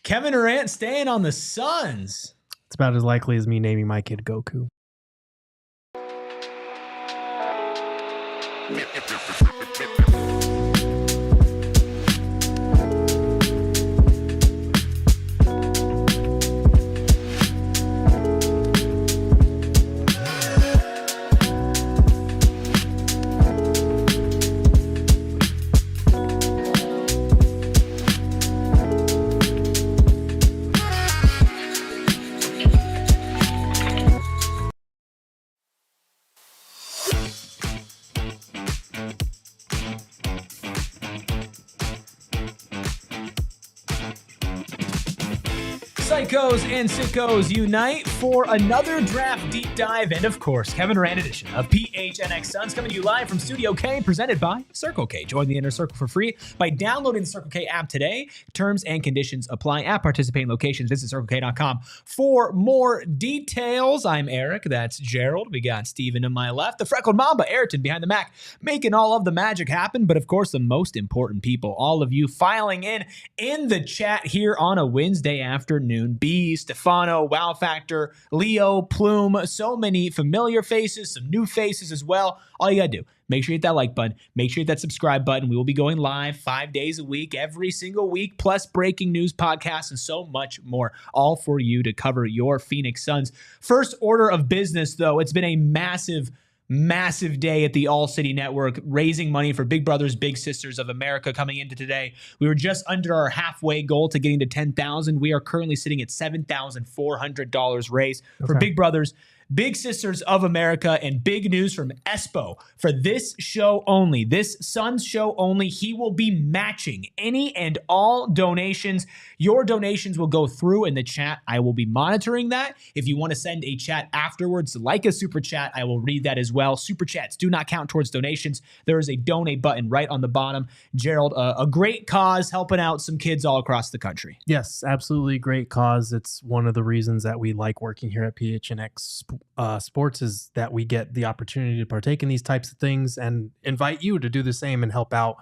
Kevin Durant staying on the Suns. It's about as likely as me naming my kid Goku. Psychos and sickos unite for another draft deep dive and, of course, Kevin Durant edition of PHNX Suns coming to you live from Studio K, presented by Circle K. Join the Inner Circle for free by downloading the Circle K app today. Terms and conditions apply at participating locations. Visit CircleK.com for more details. I'm Eric. That's Gerald. We got Stephen to my left. The freckled Mamba, Ayrton behind the Mac, making all of the magic happen. But, of course, the most important people, all of you filing in the chat here on a Wednesday afternoon. B, Stefano, Wow Factor, Leo, Plume, so many familiar faces, some new faces as well. All you gotta do, make sure you hit that like button, make sure you hit that subscribe button. We will be going live 5 days a week, every single week, plus breaking news podcasts and so much more, all for you to cover your Phoenix Suns. First order of business, though, it's been a massive day at the All City Network, raising money for Big Brothers Big Sisters of America coming into today. We were just under our halfway goal to getting to 10,000. We are currently sitting at $7,400 raised for Big Brothers Big Sisters of America. And big news from Espo for this show only, this Suns show only. He will be matching any and all donations. Your donations will go through in the chat. I will be monitoring that. If you want to send a chat afterwards, like a super chat, I will read that as well. Super chats do not count towards donations. There is a donate button right on the bottom. Gerald, a great cause helping out some kids all across the country. Yes, absolutely great cause. It's one of the reasons that we like working here at PHNX Sports is that we get the opportunity to partake in these types of things and invite you to do the same and help out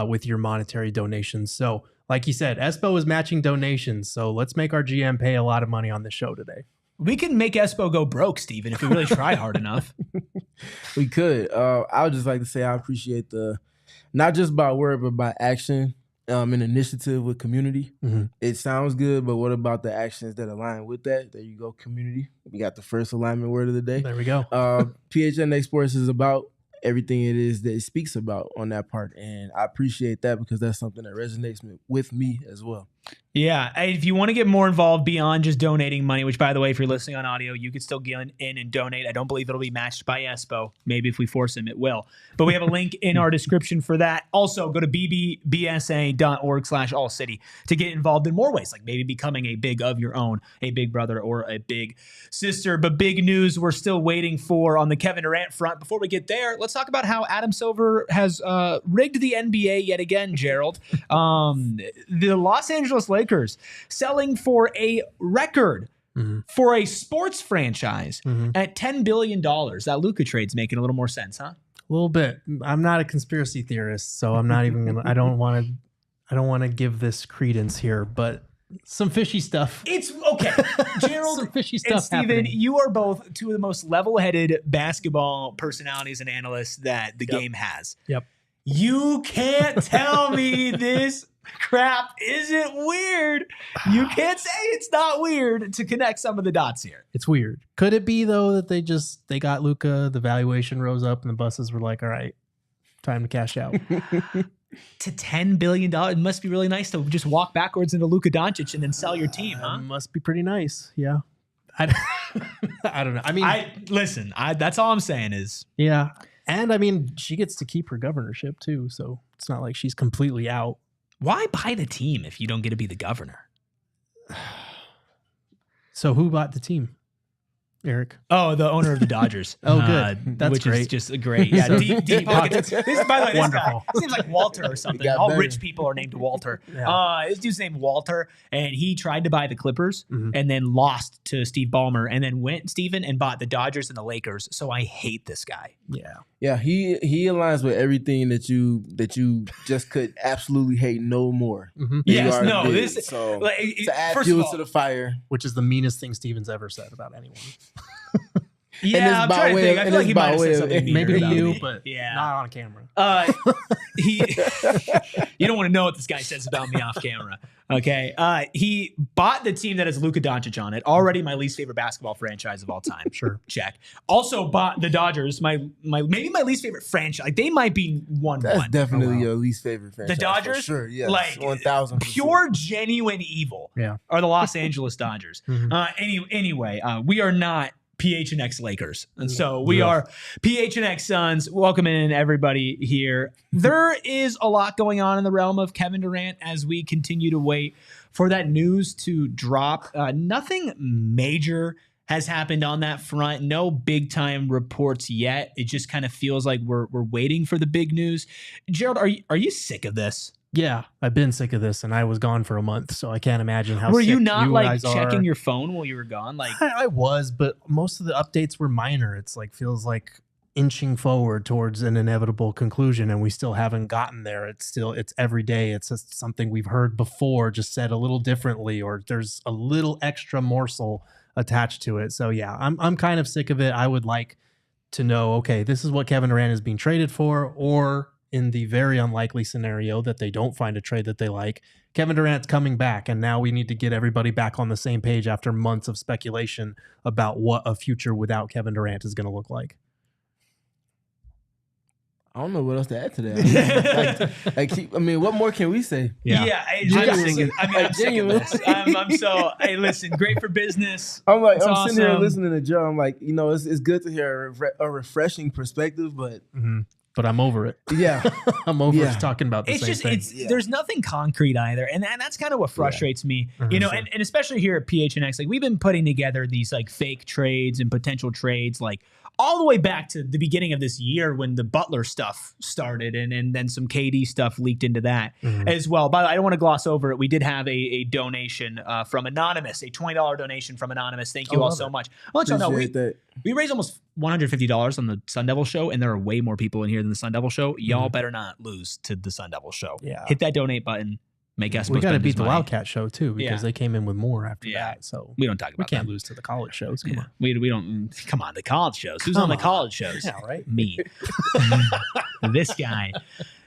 with your monetary donations. So like you said, Espo is matching donations. So let's make our GM pay a lot of money on the show today. We can make Espo go broke, Steven, if we really try hard enough. We could. I would just like to say I appreciate not just by word, but by action, an initiative with community. Mm-hmm. It sounds good, but what about the actions that align with that? There you go, community. We got the first alignment word of the day. There we go. PHNX Sports is about everything it is that it speaks about on that part. And I appreciate that because that's something that resonates with me as well. Yeah, if you want to get more involved beyond just donating money, which, by the way, if you're listening on audio, you could still get in and donate. I don't believe it'll be matched by Espo. Maybe if we force him, it will. But we have a link in our description for that. Also, go to bbsa.org/allcity to get involved in more ways, like maybe becoming a big of your own, a big brother or a big sister. But big news we're still waiting for on the Kevin Durant front. Before we get there, let's talk about how Adam Silver has rigged the NBA yet again, Gerald. The Los Angeles Lakers selling for a record for a sports franchise at $10 billion. That Luka trade's making a little more sense, huh? A little bit. I'm not a conspiracy theorist, so I'm not even gonna. I don't want to give this credence here, but some fishy stuff. It's okay, Gerald. Some fishy stuff. And Stephen, happening. you are both two of the most level-headed basketball personalities and analysts that the game has. Yep. You can't tell me this crap isn't weird. You can't say it's not weird to connect some of the dots here. It's weird. Could it be though that they got Luka, the valuation rose up, and the buses were like, all right, time to cash out. To $10 billion, it must be really nice to just walk backwards into Luka Doncic and then sell your team, huh? Must be pretty nice. Yeah. I don't know. I mean, that's all I'm saying is. Yeah. And I mean, she gets to keep her governorship too. So it's not like she's completely out. Why buy the team if you don't get to be the governor? So who bought the team? Eric. Oh, the owner of the Dodgers. Oh, good. That's which great. is just great. Yeah, So- deep pockets. This is, by the way, this Wonderful. guy seems like Walter or something. got All better. rich people are named Walter. Yeah. This dude's named Walter, and he tried to buy the Clippers Mhm. and then lost to Steve Ballmer, and then went, Stephen, and bought the Dodgers and the Lakers. So I hate this guy. Yeah. Yeah, he aligns with everything that you just could absolutely hate no more. Mhm. You Yes, already no, did. this so like, to add first of fuel all, to the fire. Which is the meanest thing Steven's ever said about anyone. yeah, I'm by trying to way think. of- I and feel like it's he by might have way said of- something meaner Maybe to about you, me. but yeah. not on camera. He you don't want to know what this guy says about me off camera. Okay. He bought the team that has Luka Doncic on it. Already my least favorite basketball franchise of all time. Sure. Check. Also bought the Dodgers, my maybe my least favorite franchise. Like, they might be one. That's definitely Oh, wow. your least favorite franchise. The Dodgers? for sure. Yeah, Like, 1,000%. Pure genuine evil. Yeah. Are the Los Angeles Dodgers. Mhm. Anyway, we are not PHNX Lakers. And so we Yeah. are PHNX Suns. Welcome in everybody here. There is a lot going on in the realm of Kevin Durant as we continue to wait for that news to drop. Nothing major has happened on that front. No big time reports yet. It just kind of feels like we're waiting for the big news. Gerald, are you sick of this? Yeah, I've been sick of this, and I was gone for a month, so I can't imagine how. Were sick you not like guys checking are. your phone while you were gone? Like, I was, but most of the updates were minor. It's like feels like inching forward towards an inevitable conclusion, and we still haven't gotten there. It's every day. It's just something we've heard before, just said a little differently, or there's a little extra morsel attached to it. So yeah, I'm kind of sick of it. I would like to know, okay, this is what Kevin Durant is being traded for, or in the very unlikely scenario that they don't find a trade that they like, Kevin Durant's coming back, and now we need to get everybody back on the same page after months of speculation about what a future without Kevin Durant is going to look like. I don't know what else to add to that. I mean, what more can we say? I'm Genuinely. sick of, I mean, I'm sick of this. I'm so, hey, listen, great for business. I'm like, It's I'm sitting here awesome. listening to Joe. I'm like, it's good to hear a refreshing perspective, but But I'm over it. yeah, I'm over Yeah. talking about the It's same just, thing. there's nothing concrete either. And that's kind of what frustrates me, you know, Sure. and especially here at PHNX, like, we've been putting together these like fake trades and potential trades, like all the way back to the beginning of this year when the Butler stuff started, and then some KD stuff leaked into that as well. But I don't want to gloss over it. We did have a donation from Anonymous, a $20 donation from Anonymous. Thank you all love so it. much. I'll let y'all know, appreciate that. we raised almost $150 on the Sun Devil show, and there are way more people in here than the Sun Devil show. Y'all better not lose to the Sun Devil show. Yeah. Hit that donate button. Make us. We got to beat the Wildcat show too, because Yeah. they came in with more after Yeah. that. So We don't talk we about can't that. lose to the college shows. Come Yeah. on. We don't. Come on, the college shows. Who's Come on the on. college shows? Yeah, right. Me. This guy.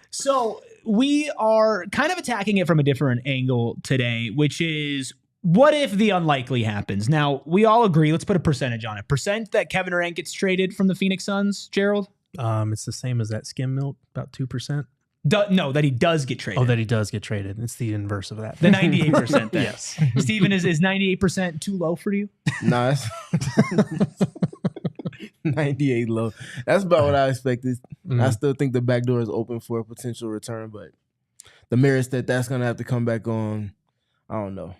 So we are kind of attacking it from a different angle today, which is, what if the unlikely happens? Now, we all agree, let's put a percentage on it. Percent that Kevin Durant gets traded from the Phoenix Suns, Gerald? It's the same as that skim milk, about 2%. No, that he does get traded. Oh, that he does get traded. It's the inverse of that. The 98% then. Yes. Stephen, is 98% too low for you? Nah, it's 98 low. That's about what I expected. I still think the back door is open for a potential return, but the merits that's going to have to come back on, I don't know.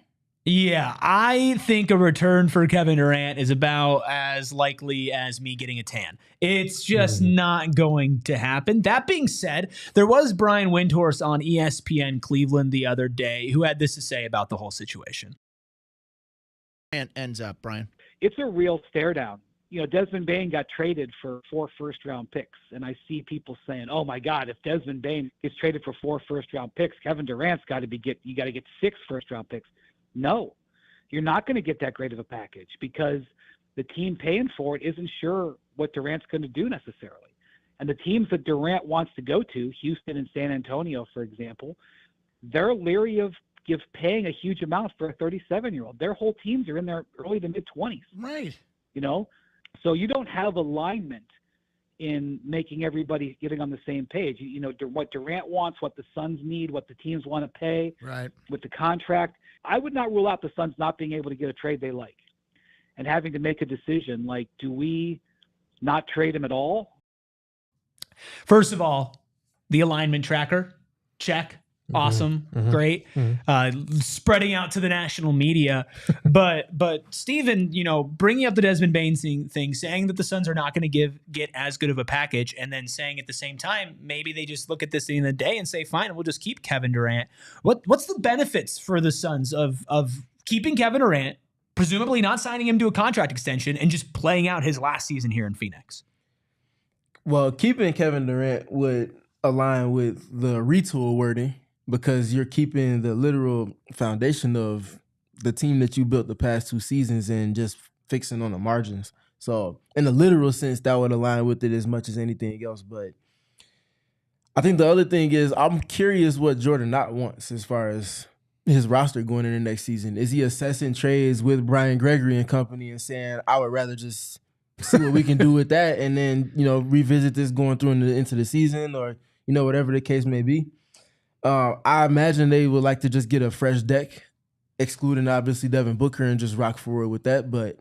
Yeah, I think a return for Kevin Durant is about as likely as me getting a tan. It's just not going to happen. That being said, there was Brian Windhorst on ESPN Cleveland the other day who had this to say about the whole situation. And ends up, Brian. It's a real stare down. You know, Desmond Bane got traded for 4 first-round picks, and I see people saying, "Oh my God, if Desmond Bane gets traded for 4 first-round picks, Kevin Durant's got to you got to get 6 first-round picks." No, you're not going to get that great of a package because the team paying for it isn't sure what Durant's going to do necessarily. And the teams that Durant wants to go to, Houston and San Antonio, for example, they're leery of paying a huge amount for a 37-year-old. Their whole teams are in their early to mid-20s. Right. You know, so you don't have alignment in making everybody getting on the same page. You know, what Durant wants, what the Suns need, what the teams want to pay Right. with the contract. I would not rule out the Suns not being able to get a trade they like and having to make a decision like, do we not trade him at all? First of all, the alignment tracker, check. Awesome, great, spreading out to the national media, but Stephen, bringing up the Desmond Bain thing, saying that the Suns are not going to get as good of a package, and then saying at the same time maybe they just look at this at the end of the day and say, fine, we'll just keep Kevin Durant. What's the benefits for the Suns of keeping Kevin Durant, presumably not signing him to a contract extension, and just playing out his last season here in Phoenix? Well, keeping Kevin Durant would align with the retool wording, because you're keeping the literal foundation of the team that you built the past 2 seasons and just fixing on the margins. So in a literal sense, that would align with it as much as anything else. But I think the other thing is, I'm curious what Jordan Knott wants as far as his roster going into next season. Is he assessing trades with Brian Gregory and company and saying, I would rather just see what we can do with that and then, revisit this going through into the season, or, whatever the case may be. I imagine they would like to just get a fresh deck, excluding obviously Devin Booker, and just rock forward with that. But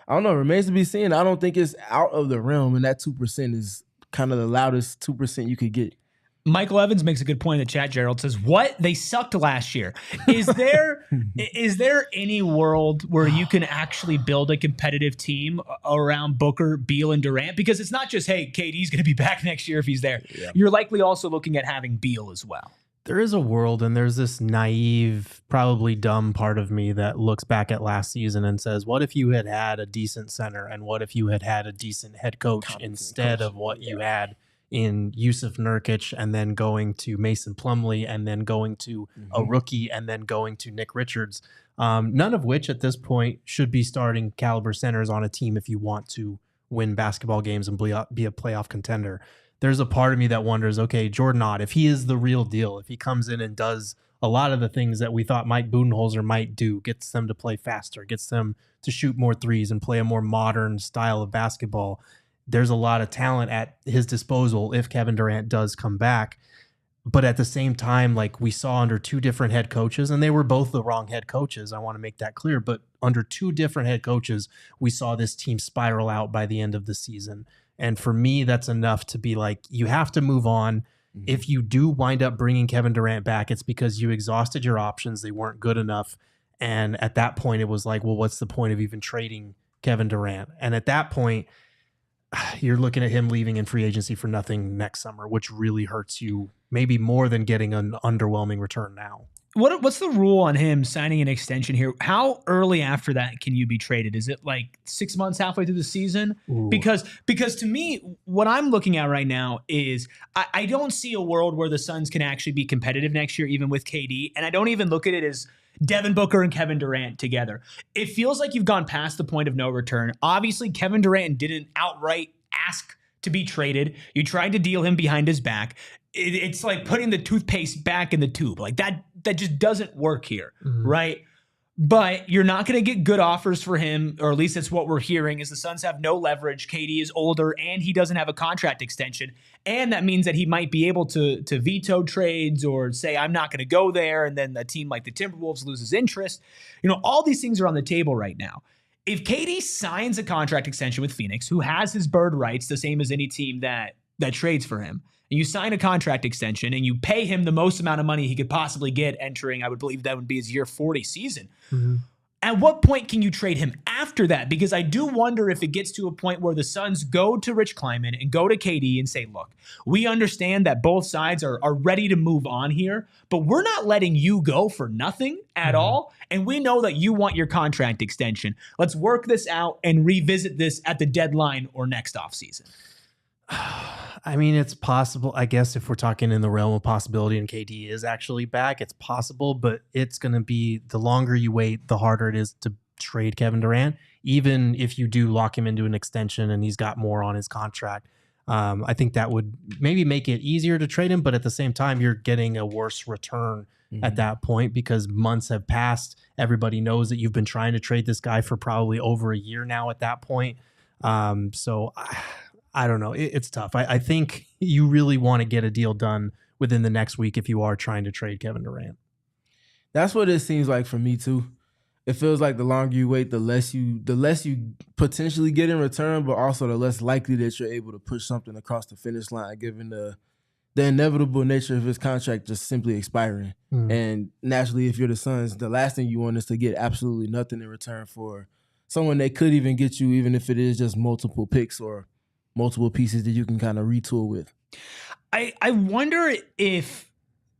I don't know. It remains to be seen. I don't think it's out of the realm, and that 2% is kind of the loudest 2% you could get. Michael Evans makes a good point in the chat. Gerald says, "What? They sucked last year." Is there any world where you can actually build a competitive team around Booker, Beal, and Durant? Because it's not just, hey, KD's going to be back next year if he's there. Yeah. You're likely also looking at having Beal as well. There is a world, and there's this naive, probably dumb part of me that looks back at last season and says, what if you had a decent center, and what if you had a decent head coach instead of what you had in Yusuf Nurkic, and then going to Mason Plumlee, and then going to a rookie, and then going to Nick Richards, none of which at this point should be starting caliber centers on a team if you want to win basketball games and be a playoff contender. There's a part of me that wonders, okay, Jordan Knott, if he is the real deal, if he comes in and does a lot of the things that we thought Mike Budenholzer might do, gets them to play faster, gets them to shoot more threes and play a more modern style of basketball, there's a lot of talent at his disposal if Kevin Durant does come back. But at the same time, like we saw under 2 different head coaches, and they were both the wrong head coaches, I want to make that clear, but under 2 different head coaches, we saw this team spiral out by the end of the season. And for me, that's enough to be like, you have to move on. If you do wind up bringing Kevin Durant back, it's because you exhausted your options. They weren't good enough. And at that point, it was like, well, what's the point of even trading Kevin Durant? And at that point, you're looking at him leaving in free agency for nothing next summer, which really hurts you maybe more than getting an underwhelming return now. What's the rule on him signing an extension here? How early after that can you be traded? Is it like 6 months, halfway through the season? Ooh. Because to me, what I'm looking at right now is I don't see a world where the Suns can actually be competitive next year, even with KD. And I don't even look at it as Devin Booker and Kevin Durant together. It feels like you've gone past the point of no return. Obviously, Kevin Durant didn't outright ask to be traded. You tried to deal him behind his back. It's like putting the toothpaste back in the tube. Like that just doesn't work here, right? But you're not going to get good offers for him, or at least that's what we're hearing, is the Suns have no leverage. KD is older, and he doesn't have a contract extension. And that means that he might be able to veto trades or say, I'm not going to go there, and then a team like the Timberwolves loses interest. All these things are on the table right now. If KD signs a contract extension with Phoenix, who has his bird rights, the same as any team that trades for him, and you sign a contract extension and you pay him the most amount of money he could possibly get entering, I would believe that would be his year 40 season. At what point can you trade him after that? Because I do wonder if it gets to a point where the Suns go to Rich Kleiman and go to KD and say, look, we understand that both sides are ready to move on here, but we're not letting you go for nothing at all. And we know that you want your contract extension. Let's work this out and revisit this at the deadline or next offseason. I mean, it's possible, I guess, if we're talking in the realm of possibility and KD is actually back, it's possible, but it's going to be, the longer you wait, the harder it is to trade Kevin Durant, even if you do lock him into an extension and he's got more on his contract. I think that would maybe make it easier to trade him, but at the same time, you're getting a worse return at that point because months have passed. Everybody knows that you've been trying to trade this guy for probably over a year now at that point. So I don't know. It's tough. I think you really want to get a deal done within the next week if you are trying to trade Kevin Durant. That's what it seems like for me too. It feels like the longer you wait, the less you potentially get in return, but also the less likely that you're able to push something across the finish line, given the the inevitable nature of his contract just simply expiring. And naturally, if you're the Suns, the last thing you want is to get absolutely nothing in return for someone that could even get you, even if it is just multiple picks or multiple pieces that you can kind of retool with. I wonder if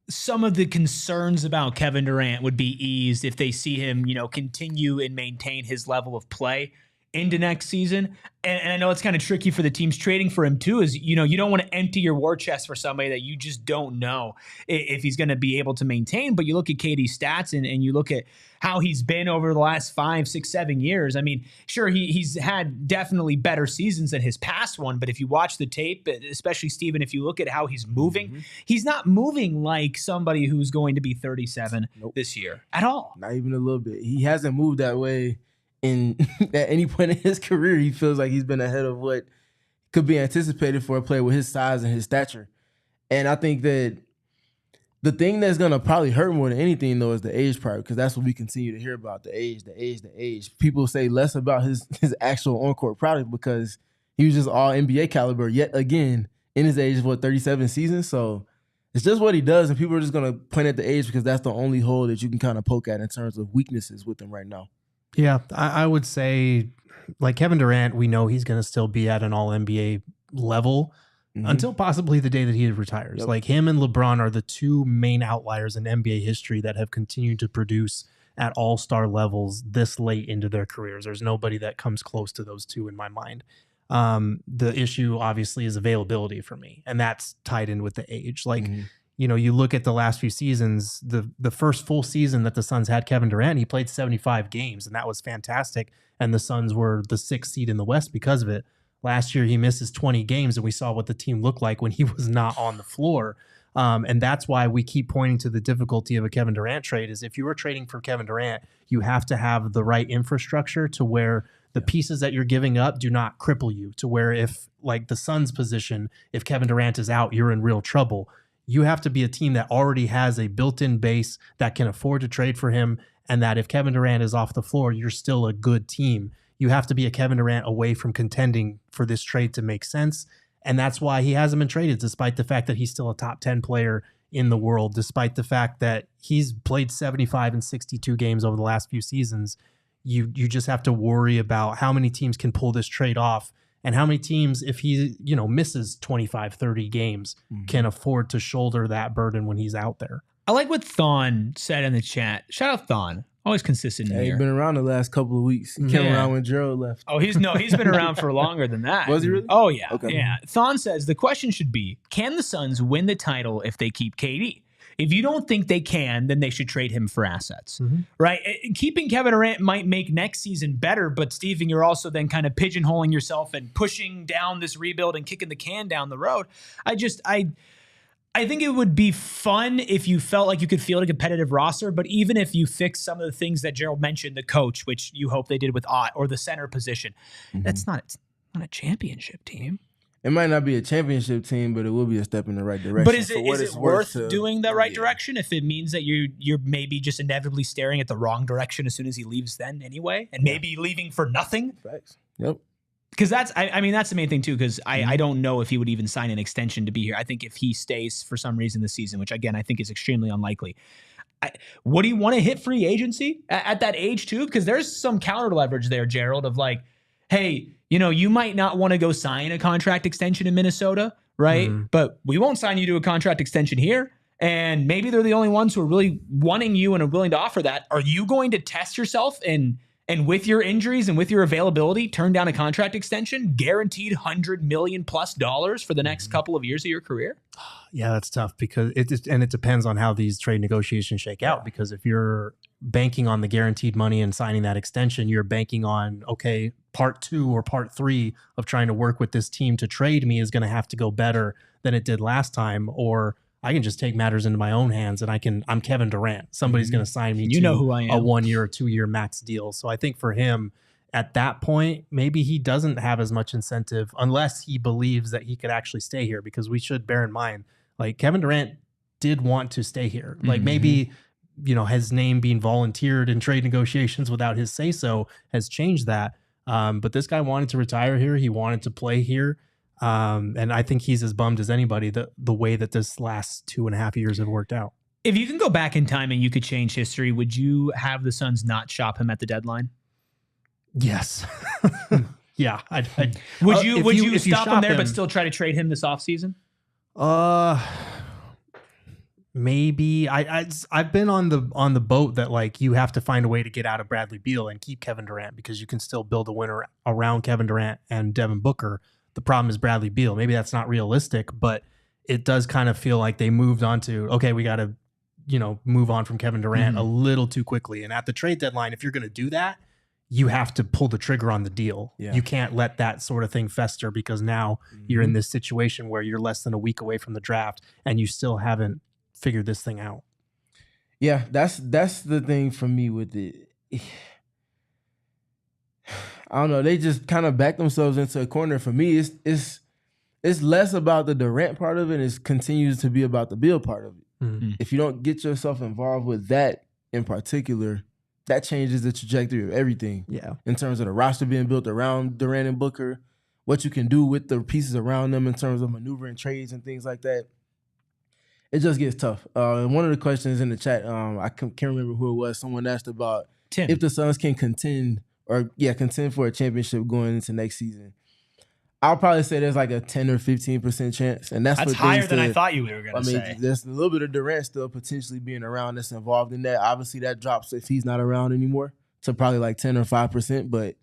some of the concerns about Kevin Durant would be eased if they see him, continue and maintain his level of play into next season. And I know it's kind of tricky for the teams trading for him too, is, you don't want to empty your war chest for somebody that you just don't know if he's going to be able to maintain. But you look at KD's stats and you look at how he's been over the last 5, 6, 7 years. I mean, sure, he's had definitely better seasons than his past one. But if you watch the tape, especially Stephen, if you look at how he's moving, he's not moving like somebody who's going to be 37 this year at all. Not even a little bit. He hasn't moved that way. At any point in his career, he feels like he's been ahead of what could be anticipated for a player with his size and his stature. And I think that the thing that's going to probably hurt more than anything, though, is the age part, because that's what we continue to hear about, the age. People say less about his actual on-court product because he was just all NBA caliber yet again in his age of, 37 seasons. So it's just what he does, and people are just going to point at the age because that's the only hole that you can kind of poke at in terms of weaknesses with him right now. Yeah, I would say, like Kevin Durant, we know he's going to still be at an all-NBA level until possibly the day that he retires. Yep. Like him and LeBron are the two main outliers in NBA history that have continued to produce at all-star levels this late into their careers. There's nobody that comes close to those two in my mind. The issue, obviously, is availability for me, and that's tied in with the age. Like, you look at the last few seasons, the first full season that the Suns had Kevin Durant, he played 75 games, and that was fantastic. And the Suns were the 6th seed in the West because of it. Last year, he misses 20 games, and we saw what the team looked like when he was not on the floor. And that's why we keep pointing to the difficulty of a Kevin Durant trade is if you are trading for Kevin Durant, you have to have the right infrastructure to where the pieces that you're giving up do not cripple you, to where if, like the Suns' position, if Kevin Durant is out, you're in real trouble. You have to be a team that already has a built-in base that can afford to trade for him, and that if Kevin Durant is off the floor, you're still a good team. You have to be a Kevin Durant away from contending for this trade to make sense, and that's why he hasn't been traded, despite the fact that he's still a top 10 player in the world, despite the fact that he's played 75 and 62 games over the last few seasons. You just have to worry about how many teams can pull this trade off. And how many teams, if he, misses 25, 30 games, can afford to shoulder that burden when he's out there? I like what Thon said in the chat. Shout out Thon. Always consistent in He's here. been around the last couple of weeks. He came around when Gerald left. Oh, he's been around for longer than that. Was he really? Oh, yeah. Okay. Yeah. Thon says, the question should be, can the Suns win the title if they keep KD? If you don't think they can, then they should trade him for assets, right? Keeping Kevin Durant might make next season better, but Stephen, you're also then kind of pigeonholing yourself and pushing down this rebuild and kicking the can down the road. I think it would be fun if you felt like you could field a competitive roster, but even if you fix some of the things that Gerald mentioned, the coach, which you hope they did with Ott, or the center position, it's not a championship team. It might not be a championship team, but it will be a step in the right direction. But is it worth doing the right direction if it means that you're maybe just inevitably staring at the wrong direction as soon as he leaves then anyway, and maybe leaving for nothing? Facts. Yep. Because that's the main thing too, because I don't know if he would even sign an extension to be here. I think if he stays for some reason this season, which again I think is extremely unlikely, would he want to hit free agency at that age too? Because there's some counter leverage there, Gerald, of like, hey, you might not want to go sign a contract extension in Minnesota, right? But we won't sign you to a contract extension here. And maybe they're the only ones who are really wanting you and are willing to offer that. Are you going to test yourself and with your injuries and with your availability, turn down a contract extension, guaranteed $100 million+ for the next couple of years of your career? Yeah, that's tough because it depends on how these trade negotiations shake out. Because if you're banking on the guaranteed money and signing that extension, you're banking on, okay, part 2 or part 3 of trying to work with this team to trade me is going to have to go better than it did last time, or I can just take matters into my own hands and I'm Kevin Durant. Somebody's going to sign me to who I am. A 1-year or 2-year max deal. So I think for him at that point, maybe he doesn't have as much incentive unless he believes that he could actually stay here, because we should bear in mind, like Kevin Durant did want to stay here. Like maybe, his name being volunteered in trade negotiations without his say so has changed that. But this guy wanted to retire here. He wanted to play here. And I think he's as bummed as anybody the way that this last 2.5 years have worked out. If you can go back in time and you could change history, would you have the Suns not shop him at the deadline? Yes. Yeah. Would you if stop him there him, but still try to trade him this offseason? Maybe. I've been on the boat that like you have to find a way to get out of Bradley Beal and keep Kevin Durant because you can still build a winner around Kevin Durant and Devin Booker. The problem is Bradley Beal. Maybe that's not realistic, but it does kind of feel like they moved on to, okay, we got to, move on from Kevin Durant a little too quickly. And at the trade deadline, if you're going to do that, you have to pull the trigger on the deal. Yeah. You can't let that sort of thing fester because now you're in this situation where you're less than a week away from the draft and you still haven't figured this thing out. Yeah, that's the thing for me with it. I don't know. They just kind of back themselves into a corner. For me, it's less about the Durant part of it. It continues to be about the Beal part of it. Mm-hmm. If you don't get yourself involved with that in particular, that changes the trajectory of everything. Yeah. In terms of the roster being built around Durant and Booker, what you can do with the pieces around them in terms of maneuvering trades and things like that. It just gets tough. And one of the questions in the chat, I can't remember who it was. Someone asked about Tim. If the Suns can contend for a championship going into next season. I'll probably say there's like a 10 or 15% chance. And that's higher than I thought you were going to say. There's a little bit of Durant still potentially being around that's involved in that. Obviously, that drops if he's not around anymore to probably like 10 or 5%. But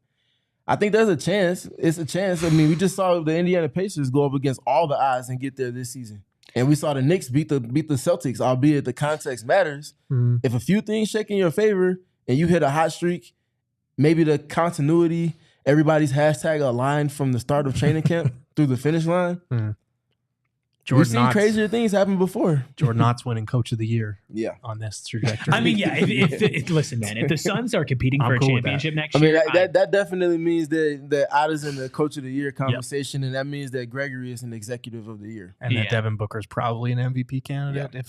I think there's a chance. It's a chance. I mean, we just saw the Indiana Pacers go up against all the odds and get there this season. And we saw the Knicks beat the Celtics, albeit the context matters. Mm-hmm. If a few things shake in your favor and you hit a hot streak, maybe the continuity, everybody's hashtag aligned from the start of training camp through the finish line. Mm. We've seen crazier things happen before. Jordan Knott's winning Coach of the Year on this trajectory. I mean, yeah, listen, man, if the Suns are competing for a championship next year. I mean, that definitely means that Otto's in the Coach of the Year conversation, and that means that Gregory is an Executive of the Year. And that Devin Booker is probably an MVP candidate,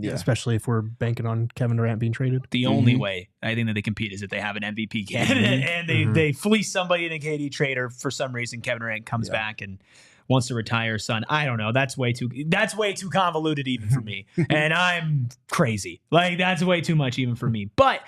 especially if we're banking on Kevin Durant being traded. The only way I think that they compete is if they have an MVP candidate and they fleece somebody in a KD trade, or for some reason Kevin Durant comes back and wants to retire his son. I don't know. That's way too convoluted even for me. And I'm crazy. Like, that's way too much even for me. But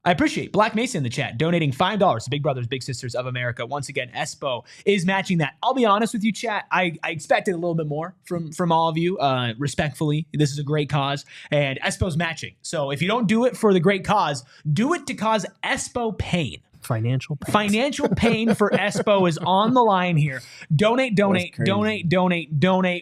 I appreciate Black Mesa in the chat donating $5 to Big Brothers Big Sisters of America. Once again, Espo is matching that. I'll be honest with you, chat. I expected a little bit more from all of you. Respectfully, this is a great cause, and Espo's matching. So if you don't do it for the great cause, do it to cause Espo pain. Financial pain for Espo is on the line here. Donate.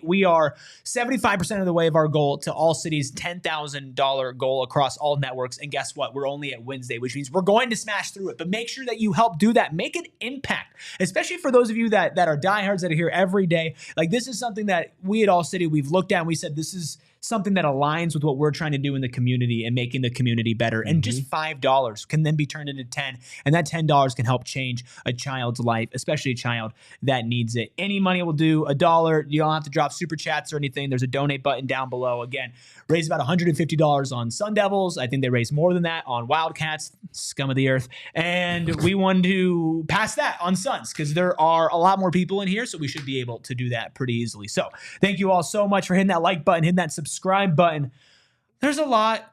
We are 75% of the way of our goal to All City's $10,000 goal across all networks. And guess what? We're only at Wednesday, which means we're going to smash through it. But make sure that you help do that. Make an impact, especially for those of you that are diehards that are here every day. Like, this is something that we at All City, we've looked at and we said, this is something that aligns with what we're trying to do in the community and making the community better. And just $5 can then be turned into 10. And that $10 can help change a child's life, especially a child that needs it. Any money will do. $1. You don't have to drop super chats or anything. There's a donate button down below. Again, raised about $150 on Sun Devils. I think they raised more than that on Wildcats, scum of the earth. And we wanted to pass that on Suns because there are a lot more people in here, so we should be able to do that pretty easily. So thank you all so much for hitting that like button, hitting that subscribe button. There's a lot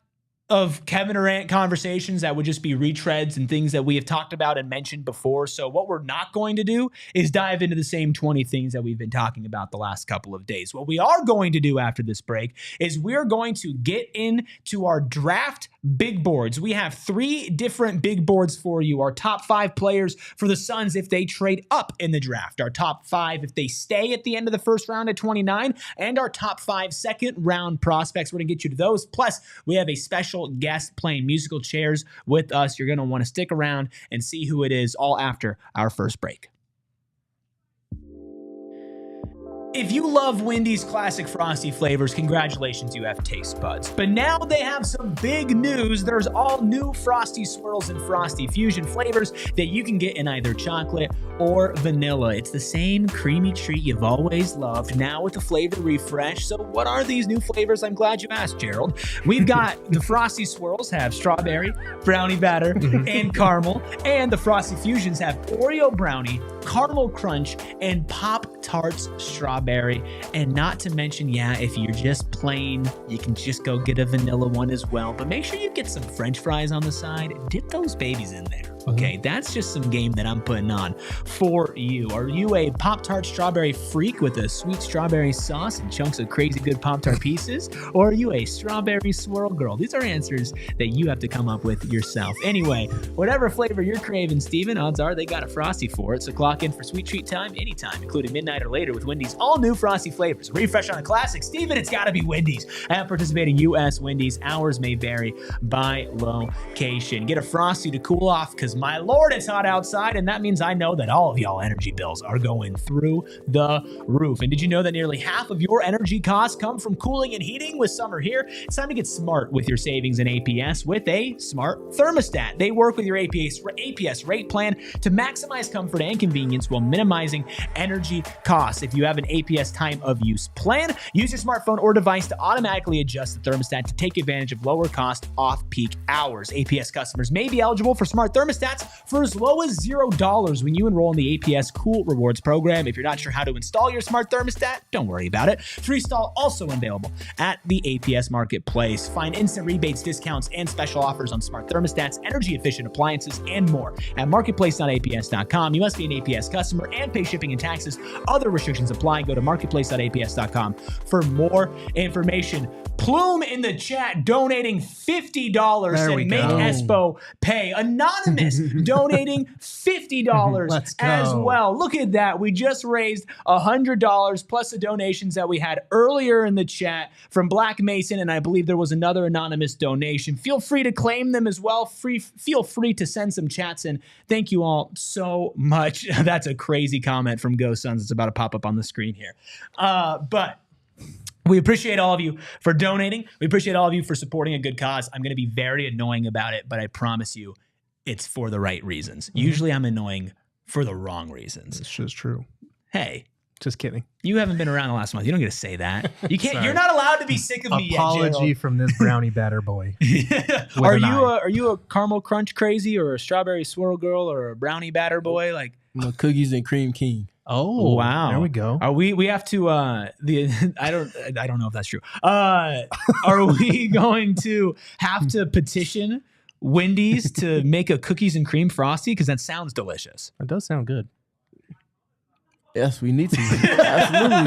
of Kevin Durant conversations that would just be retreads and things that we have talked about and mentioned before. So what we're not going to do is dive into the same 20 things that we've been talking about the last couple of days. What we are going to do after this break is we're going to get into our draft big boards. We have 3 different big boards for you. Our top 5 players for the Suns if they trade up in the draft. Our top 5 if they stay at the end of the first round at 29. And our top 5 second round prospects. We're going to get you to those. Plus, we have a special guest playing musical chairs with us. You're going to want to stick around and see who it is all after our first break. If you love Wendy's classic Frosty flavors, congratulations, you have taste buds. But now they have some big news. There's all new Frosty Swirls and Frosty Fusion flavors that you can get in either chocolate or vanilla. It's the same creamy treat you've always loved, now with a flavor refresh. So what are these new flavors? I'm glad you asked, Gerald. We've got the Frosty Swirls have strawberry, brownie batter, and caramel. And the Frosty Fusions have Oreo brownie, caramel crunch, and Pop-Tarts strawberry. And not to mention, if you're just plain, you can just go get a vanilla one as well. But make sure you get some French fries on the side. Dip those babies in there. Okay, that's just some game that I'm putting on for you. Are you a Pop-Tart strawberry freak with a sweet strawberry sauce and chunks of crazy good Pop-Tart pieces? Or are you a strawberry swirl girl? These are answers that you have to come up with yourself. Anyway, whatever flavor you're craving, Stephen, odds are they got a Frosty for it. So clock in for sweet treat time anytime, including midnight or later with Wendy's all new Frosty flavors. Refresh on a classic. Stephen, it's got to be Wendy's. At participating U.S. Wendy's, hours may vary by location. Get a Frosty to cool off because my Lord, it's hot outside, and that means I know that all of y'all energy bills are going through the roof. And did you know that nearly half of your energy costs come from cooling and heating? With summer here, it's time to get smart with your savings in APS with a smart thermostat. They work with your APS rate plan to maximize comfort and convenience while minimizing energy costs. If you have an APS time of use plan, use your smartphone or device to automatically adjust the thermostat to take advantage of lower cost off-peak hours. APS customers may be eligible for smart thermostats for as low as $0 when you enroll in the APS Cool Rewards program. If you're not sure how to install your smart thermostat, don't worry about it. Freestyle also available at the APS Marketplace. Find instant rebates, discounts, and special offers on smart thermostats, energy-efficient appliances, and more at marketplace.aps.com. You must be an APS customer and pay shipping and taxes. Other restrictions apply. Go to marketplace.aps.com for more information. Plume in the chat donating $50 and make Espo pay. Anonymous donating $50 as well. Look at that. We just raised $100 plus the donations that we had earlier in the chat from Black Mason, and I believe there was another anonymous donation. Feel free to claim them as well. Feel free to send some chats in. Thank you all so much. That's a crazy comment from Go Suns. It's about to pop up on the screen here. But we appreciate all of you for donating. We appreciate all of you for supporting a good cause. I'm going to be very annoying about it, but I promise you it's for the right reasons. Usually I'm annoying for the wrong reasons. It's just true. Hey. Just kidding. You haven't been around the last month. You don't get to say that. You can't. You're not allowed to be sick of me yet, Apology from this brownie batter boy. Are you a caramel crunch crazy or a strawberry swirl girl or a brownie batter boy? Like I'm a cookies and cream king. Oh wow! There we go. Are we have to I don't know if that's true. Are we going to have to petition Wendy's to make a cookies and cream Frosty? Because that sounds delicious. It does sound good. Yes, we need to. Absolutely.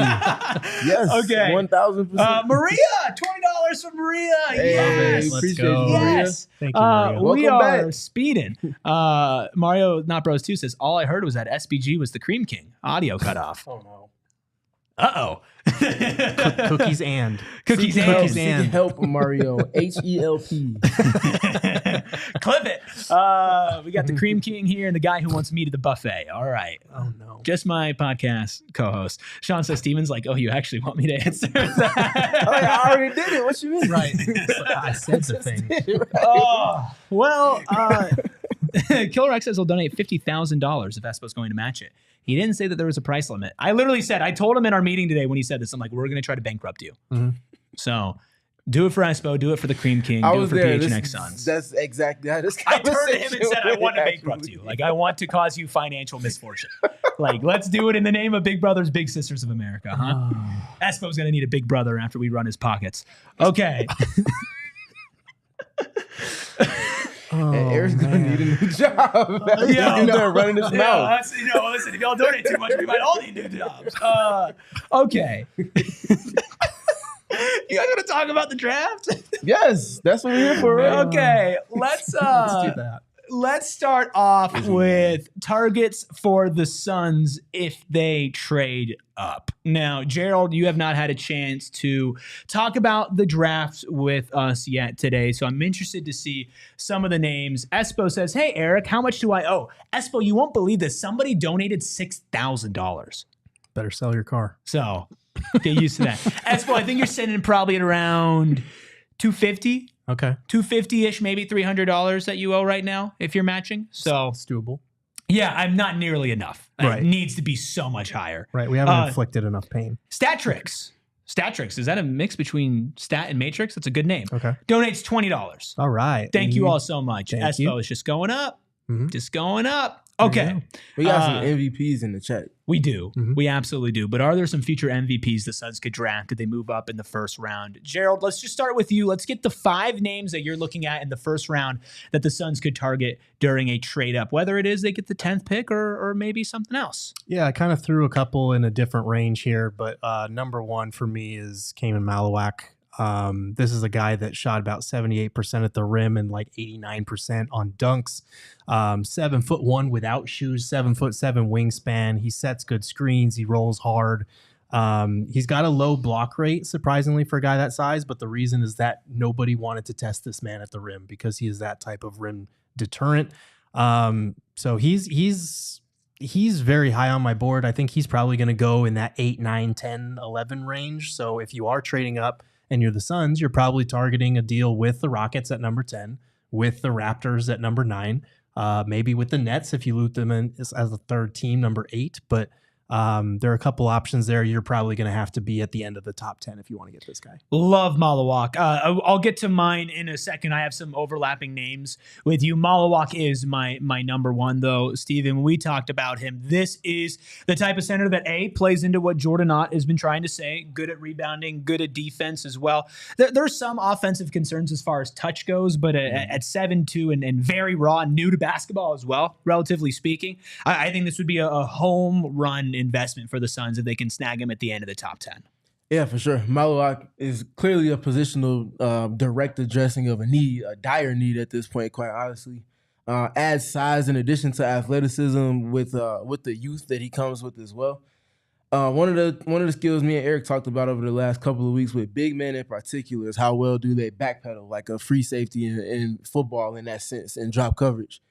Yes. Okay. 1,000%. Maria, $20 from Maria. Hey, yes. Let's appreciate go. you, Maria. Yes. Thank you, Maria. We Welcome are back. speeding. Mario Not Bros 2 says, all I heard was that SBG was the Cream King. Audio cut off. Oh, no. Uh-oh. Cookies and. Cookies Seek and. help, Mario. HELP. Clip it. We got the Cream King here and the guy who wants me to the buffet. All right. Oh, no. Just my podcast co-host. Sean says, Steven's like, oh, you actually want me to answer that? I already did it. What you mean? Right. I said the thing. Oh, well, Killer X says he'll donate $50,000 if Espo's going to match it. He didn't say that there was a price limit. I literally said, I told him in our meeting today when he said this, I'm like, we're going to try to bankrupt you. Mm-hmm. So do it for Espo, do it for the Cream King, do it for PHNX Suns. That's exactly how this I turned to him and said, I want to actually bankrupt you. Like, I want to cause you financial misfortune. Like, let's do it in the name of Big Brothers, Big Sisters of America, huh? Espo's going to need a big brother after we run his pockets. Okay. And Eric's gonna need a new job. He's running his mouth. Listen, if y'all donate too much, we might all need new jobs. Okay. You guys want to talk about the draft? Yes, that's what we're here for, right? Okay, let's do that. Let's start off with targets for the Suns if they trade up. Now, Gerald, you have not had a chance to talk about the draft with us yet today, so I'm interested to see some of the names. Espo says, hey, Eric, how much do I owe? Espo, you won't believe this. Somebody donated $6,000. Better sell your car. So get used to that. Espo, I think you're sitting probably at around $250. Okay. $250-ish, maybe $300 that you owe right now if you're matching. So It's doable. yeah, I'm not nearly enough. Right. It needs to be so much higher. Right. We haven't inflicted enough pain. Statrix. Statrix. Is that a mix between Stat and Matrix? That's a good name. Okay. Donates $20. All right. Thank you all so much. Thank Espo you. is just going up. Mhm. Just going up. Okay. We got some MVPs in the chat. We do. Mhm. We absolutely do. But are there some future MVPs the Suns could draft if they move up in the first round? Gerald, let's just start with you. Let's get the 5 names that you're looking at in the first round that the Suns could target during a trade up, whether it is they get the 10th pick or maybe something else. Yeah, I kind of threw a couple in a different range here, but number one for me is Kaman Malawak. This is a guy that shot about 78% at the rim and like 89% on dunks. 7'1" without shoes, 7'7" wingspan. He sets good screens. He rolls hard. He's got a low block rate, surprisingly, for a guy that size. But the reason is that nobody wanted to test this man at the rim because he is that type of rim deterrent. So he's very high on my board. I think he's probably going to go in that 8, 9, 10, 11 range. So if you are trading up and you're the Suns, you're probably targeting a deal with the Rockets at number 10, with the Raptors at number 9, maybe with the Nets if you loot them in as a third team, number 8. But there are a couple options there. You're probably going to have to be at the end of the top 10 if you want to get this guy. Love Malawak. I'll get to mine in a second. I have some overlapping names with you. Malawak is my number one, though, Stephen. When we talked about him, this is the type of center that, A, plays into what Jordan Ott has been trying to say, good at rebounding, good at defense as well. There's some offensive concerns as far as touch goes, but at 7'2" and very raw, new to basketball as well, relatively speaking, I think this would be a home run investment for the Suns if they can snag him at the end of the top 10. Yeah, for sure. Malawak is clearly a positional direct addressing of a need, a dire need at this point, quite honestly. Adds size in addition to athleticism with the youth that he comes with as well. One of the skills me and Eric talked about over the last couple of weeks with big men in particular is how well do they backpedal like a free safety in football in that sense and drop coverage.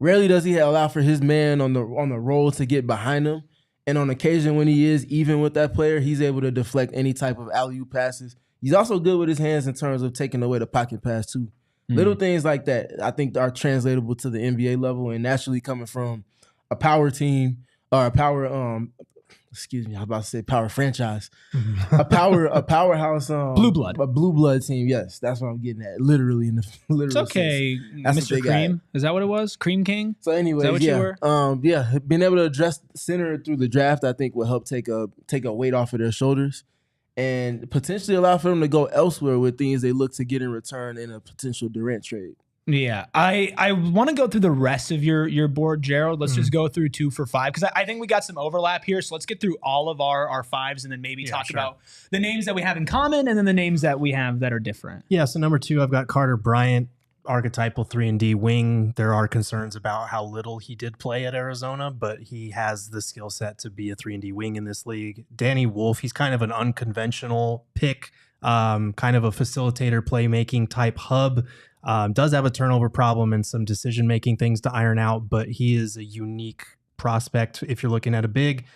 Rarely does he allow for his man on the roll to get behind him. And on occasion when he is even with that player, he's able to deflect any type of alley-oop passes. He's also good with his hands in terms of taking away the pocket pass too. Little things like that I think are translatable to the NBA level and naturally coming from a power team or a power excuse me, I was about to say power franchise. a powerhouse Blue blood. A blue blood team, yes. That's what I'm getting at. Literally in the literal It's okay, sense. Mr. Cream. Is that what it was? Cream King? So anyways, Is that what you were? Being able to address center through the draft, I think will help take a weight off of their shoulders and potentially allow for them to go elsewhere with things they look to get in return in a potential Durant trade. Yeah, I want to go through the rest of your board, Gerald. Let's just go through 2 for 5 because I think we got some overlap here. So let's get through all of our 5s and then maybe talk about the names that we have in common and then the names that we have that are different. Yeah, so number 2, I've got Carter Bryant, archetypal 3-and-D wing. There are concerns about how little he did play at Arizona, but he has the skill set to be a 3-and-D wing in this league. Danny Wolf, he's kind of an unconventional pick, kind of a facilitator, playmaking type hub. Does have a turnover problem and some decision-making things to iron out, but he is a unique prospect. If you're looking at a big,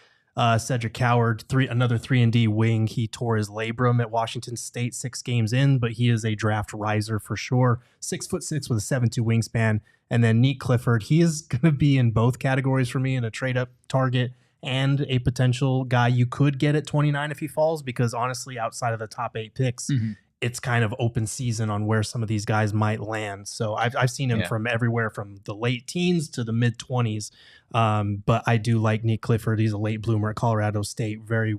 Cedric Coward, another 3-and-D wing. He tore his labrum at Washington State 6 games in, but he is a draft riser for sure. 6'6" with a 7'2" wingspan. And then Neat Clifford, he is going to be in both categories for me in a trade-up target and a potential guy you could get at 29 if he falls, because honestly, outside of the top 8 picks, it's kind of open season on where some of these guys might land. So I've seen him from everywhere from the late teens to the mid 20s. But I do like Neat Clifford. He's a late bloomer at Colorado State. Very,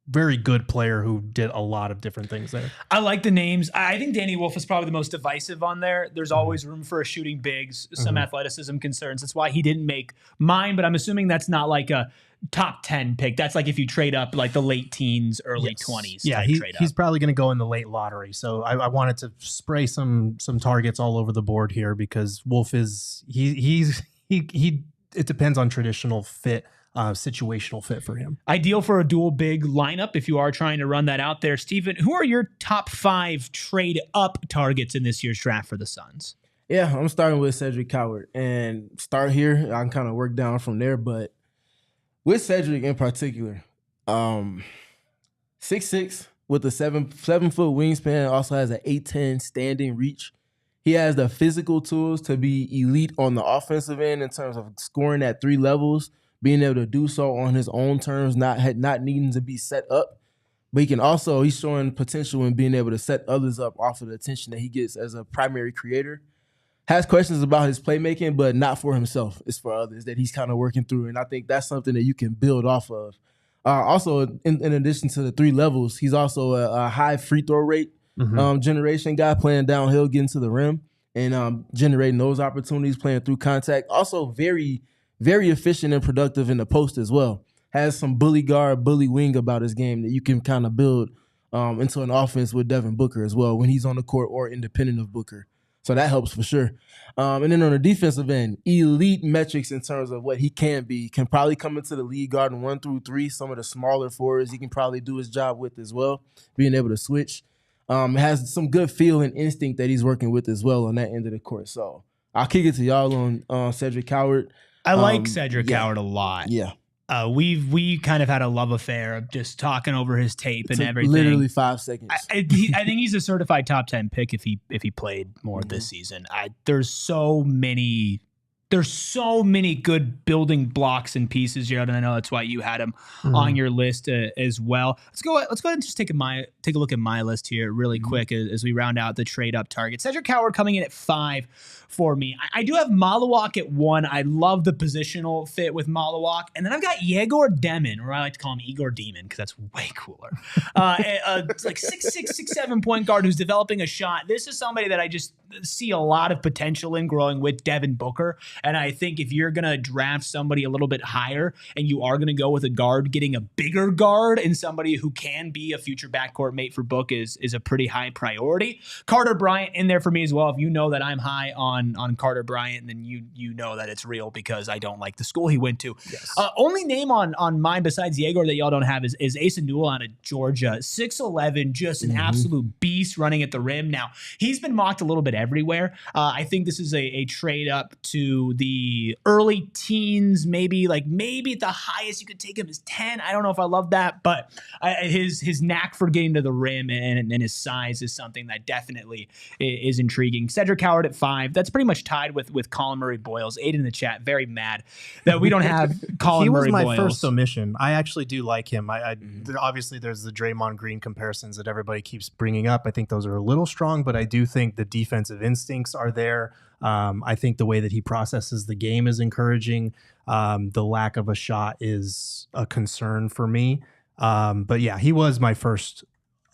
very good player who did a lot of different things there. I like the names. I think Danny Wolf is probably the most divisive on there. There's always room for a shooting bigs, some athleticism concerns. That's why he didn't make mine, but I'm assuming that's not like a top 10 pick. That's like if you trade up like the late teens, early 20s. Yeah, he's probably going to go in the late lottery. So I wanted to spray some targets all over the board here because Wolf is it depends on traditional fit. Situational fit for him. Ideal for a dual big lineup if you are trying to run that out there. Stephen, who are your top 5 trade up targets in this year's draft for the Suns? Yeah, I'm starting with Cedric Coward and start here. I can kind of work down from there, but with Cedric in particular, 6'6" with a 7-foot wingspan, also has an 8'10" standing reach. He has the physical tools to be elite on the offensive end in terms of scoring at 3 levels, being able to do so on his own terms, not needing to be set up. But he's showing potential in being able to set others up off of the attention that he gets as a primary creator. has questions about his playmaking, but not for himself. It's for others that he's kind of working through. And I think that's something that you can build off of. Also, in addition to the 3 levels, he's also a high free throw rate generation guy, playing downhill, getting to the rim, and generating those opportunities, playing through contact. Also very, very efficient and productive in the post as well. Has some bully guard, bully wing about his game that you can kind of build into an offense with Devin Booker as well when he's on the court or independent of Booker. So that helps for sure. And then on the defensive end, elite metrics in terms of what he can be. Can probably come into the league guarding 1 through 3. Some of the smaller forwards he can probably do his job with as well, being able to switch. Has some good feel and instinct that he's working with as well on that end of the court. So I'll kick it to y'all on Cedric Coward. I like Cedric Coward a lot. Yeah. We kind of had a love affair of just talking over his tape and everything. Literally 5 seconds. I think he's a certified top 10 pick if he played more this season. There's so many good building blocks and pieces, Gerald, and I know that's why you had him on your list as well. Let's go ahead and just take a look at my list here really quick as we round out the trade up target. Cedric Coward coming in at 5 for me. I do have Malawak at 1. I love the positional fit with Malawak. And then I've got Yegor Demon, or I like to call him Igor Demon because that's way cooler. It's like 6'6", 6'7" point guard who's developing a shot. This is somebody that I just see a lot of potential in growing with Devin Booker. And I think if you're going to draft somebody a little bit higher and you are going to go with a guard, getting a bigger guard and somebody who can be a future backcourt mate for Book is a pretty high priority. Carter Bryant in there for me as well. If you know that I'm high on Carter Bryant, then you know that it's real because I don't like the school he went to. Yes. Only name on mine besides Yegor that y'all don't have is Asa Newell out of Georgia. 6'11", just an absolute beast running at the rim. Now, he's been mocked a little bit everywhere. I think this is a trade up to the early teens, maybe at the highest you could take him is 10. I don't know if I love that, but his knack for getting to the rim and his size is something that definitely is intriguing. Cedric Coward at 5. That's pretty much tied with Colin Murray Boyles. 8 in the chat, very mad that we don't have Colin Murray Boyles. He was my first omission. I actually do like him. Obviously, there's the Draymond Green comparisons that everybody keeps bringing up. I think those are a little strong, but I do think the defensive instincts are there. I think the way that he processes the game is encouraging. The lack of a shot is a concern for me. But yeah, he was my first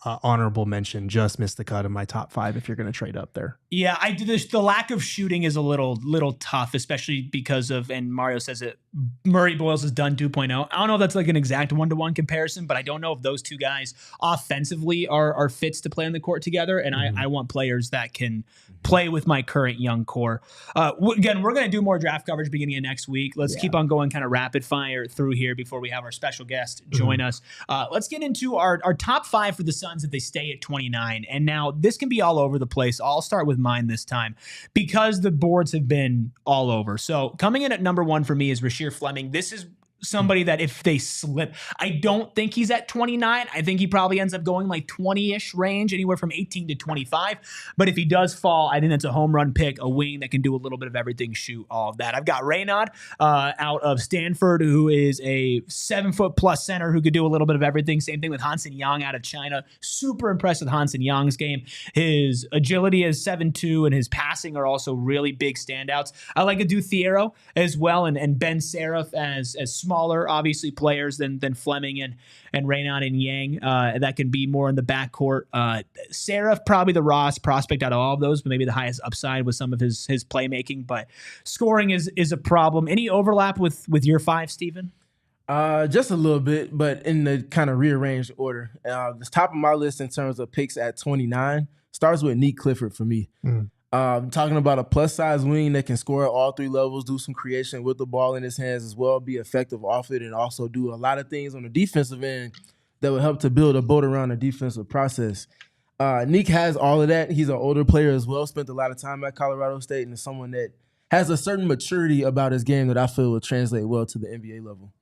honorable mention. Just missed the cut in my top 5 if you're going to trade up there. Yeah, I do this. The lack of shooting is a little tough, especially because of, and Mario says it, Murray Boyles has done 2.0. I don't know if that's like an exact 1-to-1 comparison, but I don't know if those two guys offensively are fits to play on the court together. And I want players that can play with my current young core. Again, we're going to do more draft coverage beginning of next week. Let's keep on going kind of rapid fire through here before we have our special guest join us. Let's get into our top 5 for the Suns if they stay at 29. And now this can be all over the place. I'll start with mine this time because the boards have been all over. So coming in at number 1 for me is Rasheer Fleming. This is somebody that if they slip, I don't think he's at 29. I think he probably ends up going like 20-ish range, anywhere from 18 to 25. But if he does fall, I think that's a home run pick, a wing that can do a little bit of everything, shoot, all of that. I've got Raynaud out of Stanford, who is a 7-foot-plus center who could do a little bit of everything. Same thing with Hansen Yang out of China. Super impressed with Hansen Yang's game. His agility is 7'2", and his passing are also really big standouts. I like Adu Thiero as well, and Ben Seraph as smaller, obviously, players than Fleming and Raynaud and Yang that can be more in the backcourt. Seraph, probably the rawest prospect out of all of those, but maybe the highest upside with some of his playmaking. But scoring is a problem. Any overlap with your 5, Stephen? Just a little bit, but in the kind of rearranged order. The top of my list in terms of picks at 29 starts with Nick Clifford for me. Talking about a plus-size wing that can score at all 3 levels, do some creation with the ball in his hands as well, be effective off it, and also do a lot of things on the defensive end that will help to build a boat around the defensive process. Nick has all of that. He's an older player as well, spent a lot of time at Colorado State, and is someone that has a certain maturity about his game that I feel will translate well to the NBA level.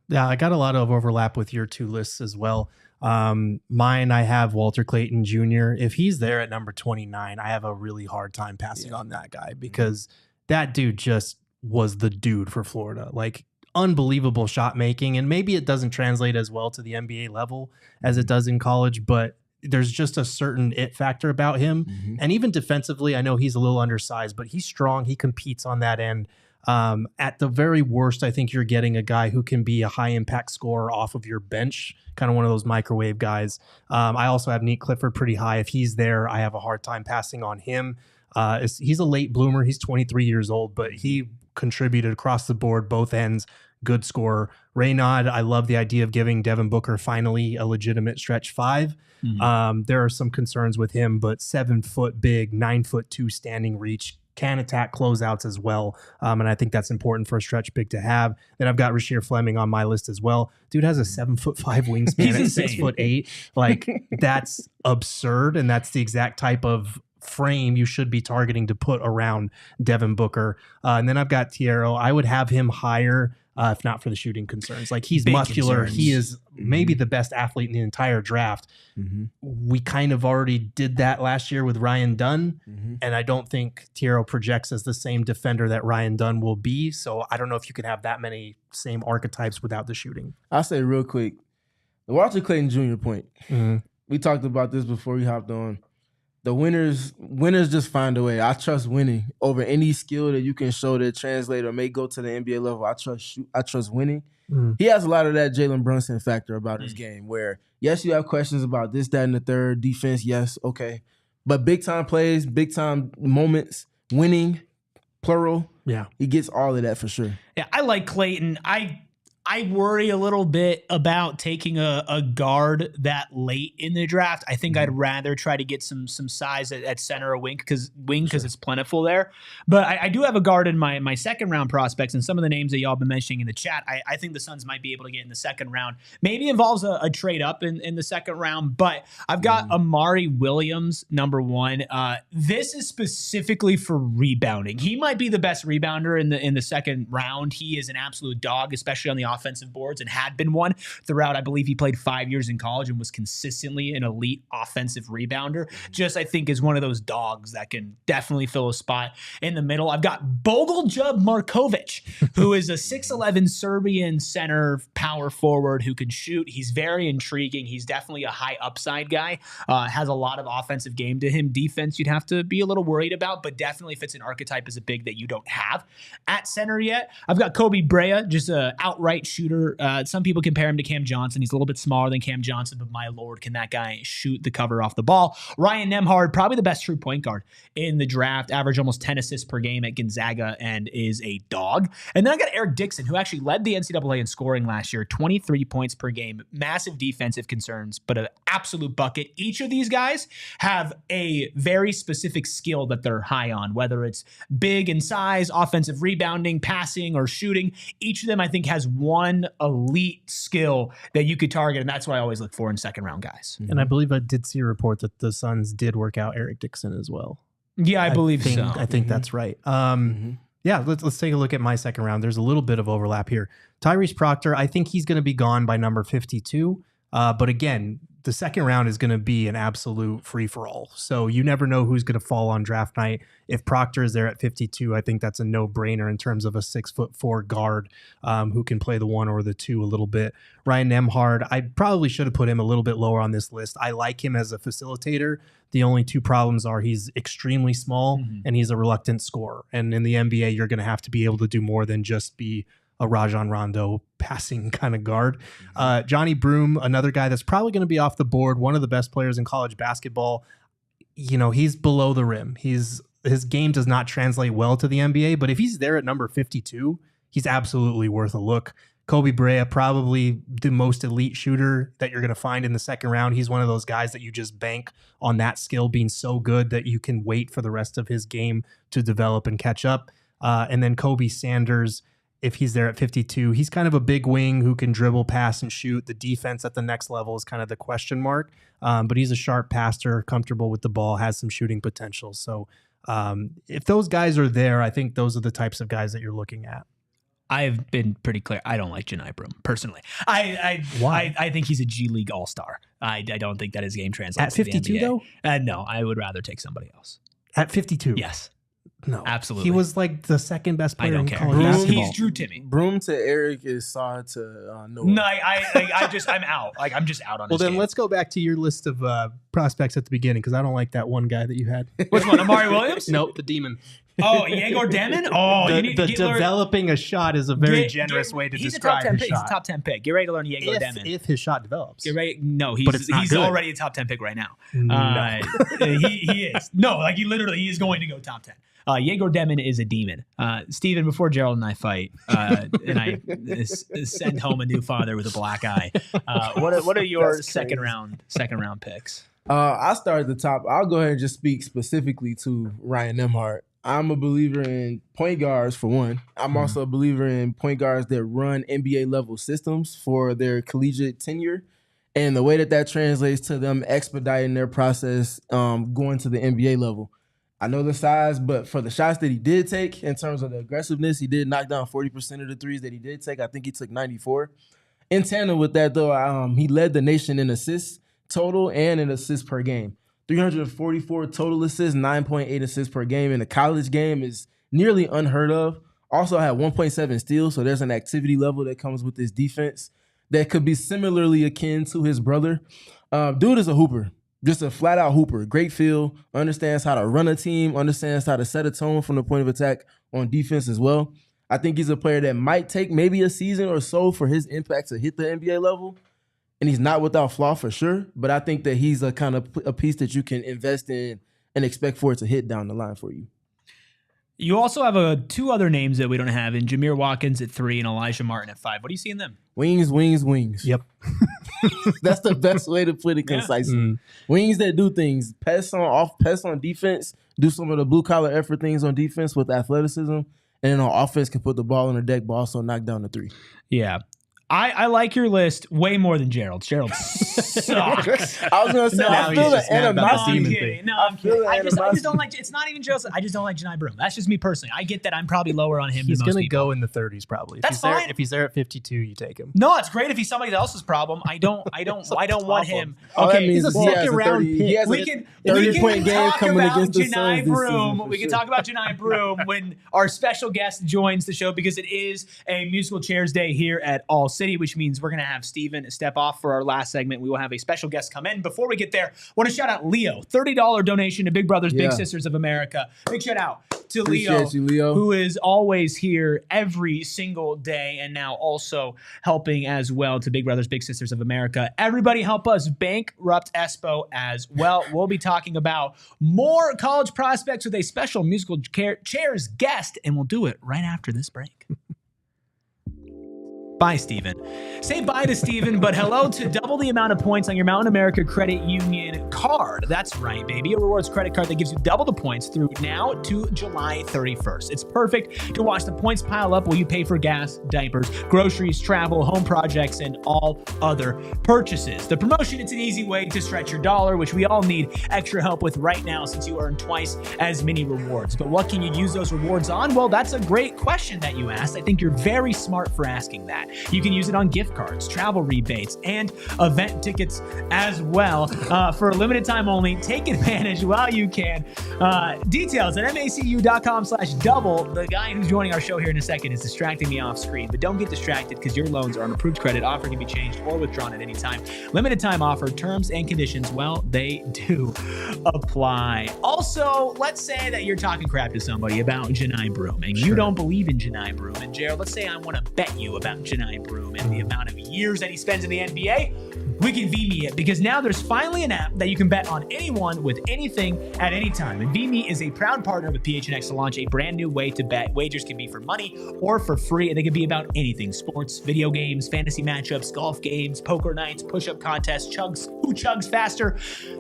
Yeah, I got a lot of overlap with your 2 lists as well. Mine, I have Walter Clayton Jr. If he's there at number 29, I have a really hard time passing on that guy because that dude just was the dude for Florida. Like, unbelievable shot making, and maybe it doesn't translate as well to the NBA level as it does in college, but there's just a certain it factor about him. And even defensively, I know he's a little undersized, but he's strong. He competes on that end. At the very worst, I think you're getting a guy who can be a high impact scorer off of your bench, kind of one of those microwave guys. I also have Nate Clifford pretty high. If he's there, I have a hard time passing on him. He's a late bloomer. He's 23 years old, but he contributed across the board, both ends. Good scorer. Raynaud, I love the idea of giving Devin Booker finally a legitimate stretch 5. There are some concerns with him, but 7 foot big, 9'2" standing reach, can attack closeouts as well. And I think that's important for a stretch big to have. Then I've got Rasheer Fleming on my list as well. Dude has a 7'5" wingspan at 6'8". Like, that's absurd. And that's the exact type of frame you should be targeting to put around Devin Booker. And then I've got Tiero. I would have him higher if not for the shooting concerns. Like, he's Big muscular. concerns. He is maybe the best athlete in the entire draft. We kind of already did that last year with Ryan Dunn, and I don't think Tiero projects as the same defender that Ryan Dunn will be. So I don't know if you can have that many same archetypes without the shooting. I'll say real quick, the Walter Clayton Jr. point. We talked about this before we hopped on. The winners just find a way. I trust winning over any skill that you can show that translate or may go to the NBA level. I trust winning. He has a lot of that Jalen Brunson factor about his game where, yes, you have questions about this, that, and the third. Defense, yes, okay. But big-time plays, big-time moments, winning, plural, he gets all of that for sure. Yeah, I like Clayton. I worry a little bit about taking a guard that late in the draft. I think I'd rather try to get some size at center or wing because it's plentiful there. But I do have a guard in my second round prospects, and some of the names that y'all been mentioning in the chat, I think the Suns might be able to get in the second round. Maybe involves a trade up in the second round, but I've got Amari Williams, number 1. This is specifically for rebounding. He might be the best rebounder in the second round. He is an absolute dog, especially on the offensive boards, and had been one throughout. I believe he played 5 years in college and was consistently an elite offensive rebounder. Just, I think, is one of those dogs that can definitely fill a spot in the middle. I've got Bogoljub Markovic, who is a 6'11" Serbian center power forward who can shoot. He's very intriguing. He's definitely a high upside guy. Has a lot of offensive game to him. Defense, you'd have to be a little worried about, but definitely fits an archetype as a big that you don't have at center yet. I've got Kobe Brea, just a outright shooter. Some people compare him to Cam Johnson. He's a little bit smaller than Cam Johnson, but my Lord, can that guy shoot the cover off the ball. Ryan Nembhard, probably the best true point guard in the draft, average almost 10 assists per game at Gonzaga and is a dog. And then I got Eric Dixon, who actually led the NCAA in scoring last year, 23 points per game, massive defensive concerns, but an absolute bucket. Each of these guys have a very specific skill that they're high on, whether it's big in size, offensive rebounding, passing, or shooting. Each of them, I think, has one elite skill that you could target, and that's what I always look for in second round guys. And I believe I did see a report that the Suns did work out Eric Dixon as well. Yeah, I believe so. I think that's right. Yeah, let's take a look at my second round. There's a little bit of overlap here. Tyrese Proctor, I think he's going to be gone by number 52. But again, the second round is going to be an absolute free-for-all. So you never know who's going to fall on draft night. If Proctor is there at 52, I think that's a no-brainer in terms of a 6'4" guard who can play the 1 or the 2 a little bit. Ryan Nembhard, I probably should have put him a little bit lower on this list. I like him as a facilitator. The only two problems are he's extremely small and he's a reluctant scorer. And in the NBA, you're going to have to be able to do more than just be a Rajon Rondo passing kind of guard. Johnny Broom, another guy that's probably going to be off the board, one of the best players in college basketball. You know, he's below the rim. His game does not translate well to the NBA, but if he's there at number 52, he's absolutely worth a look. Kobe Brea, probably the most elite shooter that you're going to find in the second round. He's one of those guys that you just bank on that skill being so good that you can wait for the rest of his game to develop and catch up. And then Kobe Sanders, if he's there at 52, he's kind of a big wing who can dribble, pass, and shoot. The defense at the next level is kind of the question mark. But he's a sharp passer, comfortable with the ball, has some shooting potential. So if those guys are there, I think those are the types of guys that you're looking at. I've been pretty clear. I don't like Janai Broom, personally. I think he's a G League All-Star. I don't think that his game translates at 52, to the NBA. though? No, I would rather take somebody else. At 52? Yes. No, Absolutely. He was like the second best I player don't in care. college basketball. He's Drew Timmy. Broom to Eric is Saw to Noah. No, I'm out. Like, I'm just out on Well, this then game. let's go back to your list of prospects at the beginning because I don't like that one guy that you had. Which one? Amari Williams? Nope, the demon. Oh, Yegor Demon? Oh, you need the to get developing a shot is a very generous way to he's describe a top 10 his pick. shot. He's a top 10 pick. Get ready to learn Yegor Demon. If his shot develops. Get ready. No, But it's not he's good. already a top 10 pick right now. No. He is. No, like he is going to go top 10. Yegor Demon is a demon. Steven, before Gerald and I fight, and I send home a new father with a black eye, what are your second round picks? I start at the top. I'll go ahead and just speak specifically to Ryan Nembhard. I'm a believer in point guards for one. I'm also a believer in point guards that run NBA level systems for their collegiate tenure. And the way that translates to them expediting their process going to the NBA level. I know the size, but for the shots that he did take in terms of the aggressiveness, he did knock down 40% of the threes that he did take. I think he took 94. In tandem with that, though, he led the nation in assists total and in assists per game. 344 total assists, 9.8 assists per game in a college game is nearly unheard of. Also had 1.7 steals, so there's an activity level that comes with this defense that could be similarly akin to his brother. Dude is a hooper, just a flat-out hooper. Great feel, understands how to run a team, understands how to set a tone from the point of attack on defense as well. I think he's a player that might take maybe a season or so for his impact to hit the NBA level. And he's not without flaw for sure, but I think that he's a kind of a piece that you can invest in and expect for it to hit down the line for you. You also have two other names that we don't have in Jameer Watkins at 3 and Elijah Martin at 5. What do you see in them? Wings, wings, wings. Yep. That's the best way to put it concisely. Wings that do things, pass on defense, do some of the blue collar effort things on defense with athleticism, and then on offense can put the ball on the deck, but also knock down the 3. Yeah. I like your list way more than Gerald's. Gerald sucks. I was gonna say I feel the animosity. I'm kidding. I just don't like. It's not even Gerald. I just don't like Janai Broom. That's just me personally. I get that I'm probably lower on him. He's than most going to people. go in the 30s probably. That's fine. If he's there at 52, you take him. No, it's great if he's somebody else's problem. I don't want him. Okay, he's a second round pick. He has We a can 30-point game talk coming about against the Janai Suns this Broom. season, for We can sure. talk about Janai Broom when our special guest joins the show because it is a musical chairs day here at All City, which means we're going to have Steven step off for our last segment. We will have a special guest come in. Before we get there, I want to shout out Leo. $30 donation to Big Brothers Big Sisters of America. Big shout out to Appreciate you, Leo, who is always here every single day and now also helping as well to Big Brothers Big Sisters of America. Everybody help us bankrupt Espo as well. We'll be talking about more college prospects with a special musical chairs guest, and we'll do it right after this break. Bye, Steven. Say bye to Steven, but hello to double the amount of points on your Mountain America Credit Union card. That's right, baby. A rewards credit card that gives you double the points through now to July 31st. It's perfect to watch the points pile up while you pay for gas, diapers, groceries, travel, home projects, and all other purchases. The promotion, it's an easy way to stretch your dollar, which we all need extra help with right now since you earn twice as many rewards. But what can you use those rewards on? Well, that's a great question that you asked. I think you're very smart for asking that. You can use it on gift cards, travel rebates, and event tickets as well. For a limited time only, take advantage while you can. Details at macu.com/double. The guy who's joining our show here in a second is distracting me off screen, but don't get distracted because your loans are an approved credit. Offer can be changed or withdrawn at any time. Limited time offer, terms and conditions, well, they do apply. Also, let's say that you're talking crap to somebody about Janai Broom and you don't believe in Janai Broom. And Gerald, let's say I want to bet you about Janai Broom and the amount of years that he spends in the NBA. We can VMe it because now there's finally an app that you can bet on anyone with anything at any time. And VMe is a proud partner with PHNX to launch a brand new way to bet. Wagers can be for money or for free, and they can be about anything: sports, video games, fantasy matchups, golf games, poker nights, push-up contests, who chugs faster,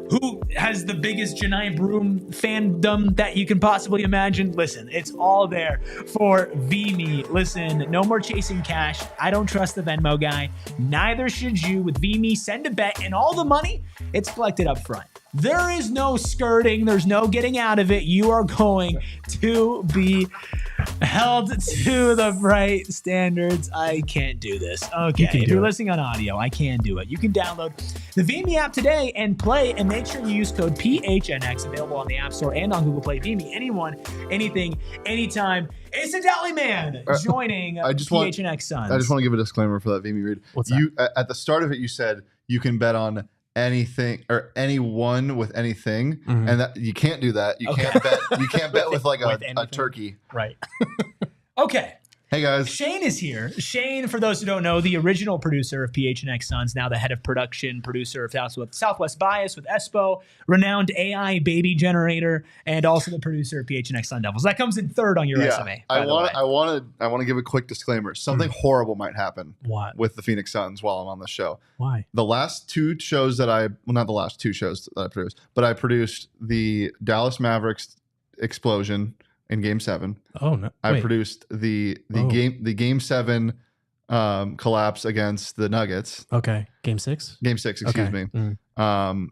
who has the biggest Janai Broom fandom that you can possibly imagine. Listen, it's all there for VMe. Listen, no more chasing cash. I don't trust the Venmo guy. Neither should you. With VMe, send a bet, and all the money, it's collected up front. There is no skirting. There's no getting out of it. You are going to be Held to the right standards. I can't do this. Okay, if you're listening on audio, I can do it. You can download the VME app today and play, and make sure you use code PHNX, available on the App Store and on Google Play. VME, anyone, anything, anytime. It's a Dally Man joining PHNX Suns. I just want to give a disclaimer for that VME read. What's that? At the start of it, you said you can bet on anything or anyone with anything, and that you can't do that. You can't bet. You can't bet with like a turkey. Right. Okay. Hey guys, Shane is here. Shane, for those who don't know, the original producer of PHNX Suns, now the head of production, producer of Southwest Bias with Espo, renowned AI baby generator, and also the producer of PHNX Sun Devils. That comes in third on your resume. I want to give a quick disclaimer. Something horrible might happen with the Phoenix Suns while I'm on the show. Why? The last two shows that not the last two shows that I produced, but I produced the Dallas Mavericks explosion in Game 7. Oh no! I produced the Game 7 collapse against the Nuggets. Okay, Game 6. Game 6, excuse me. And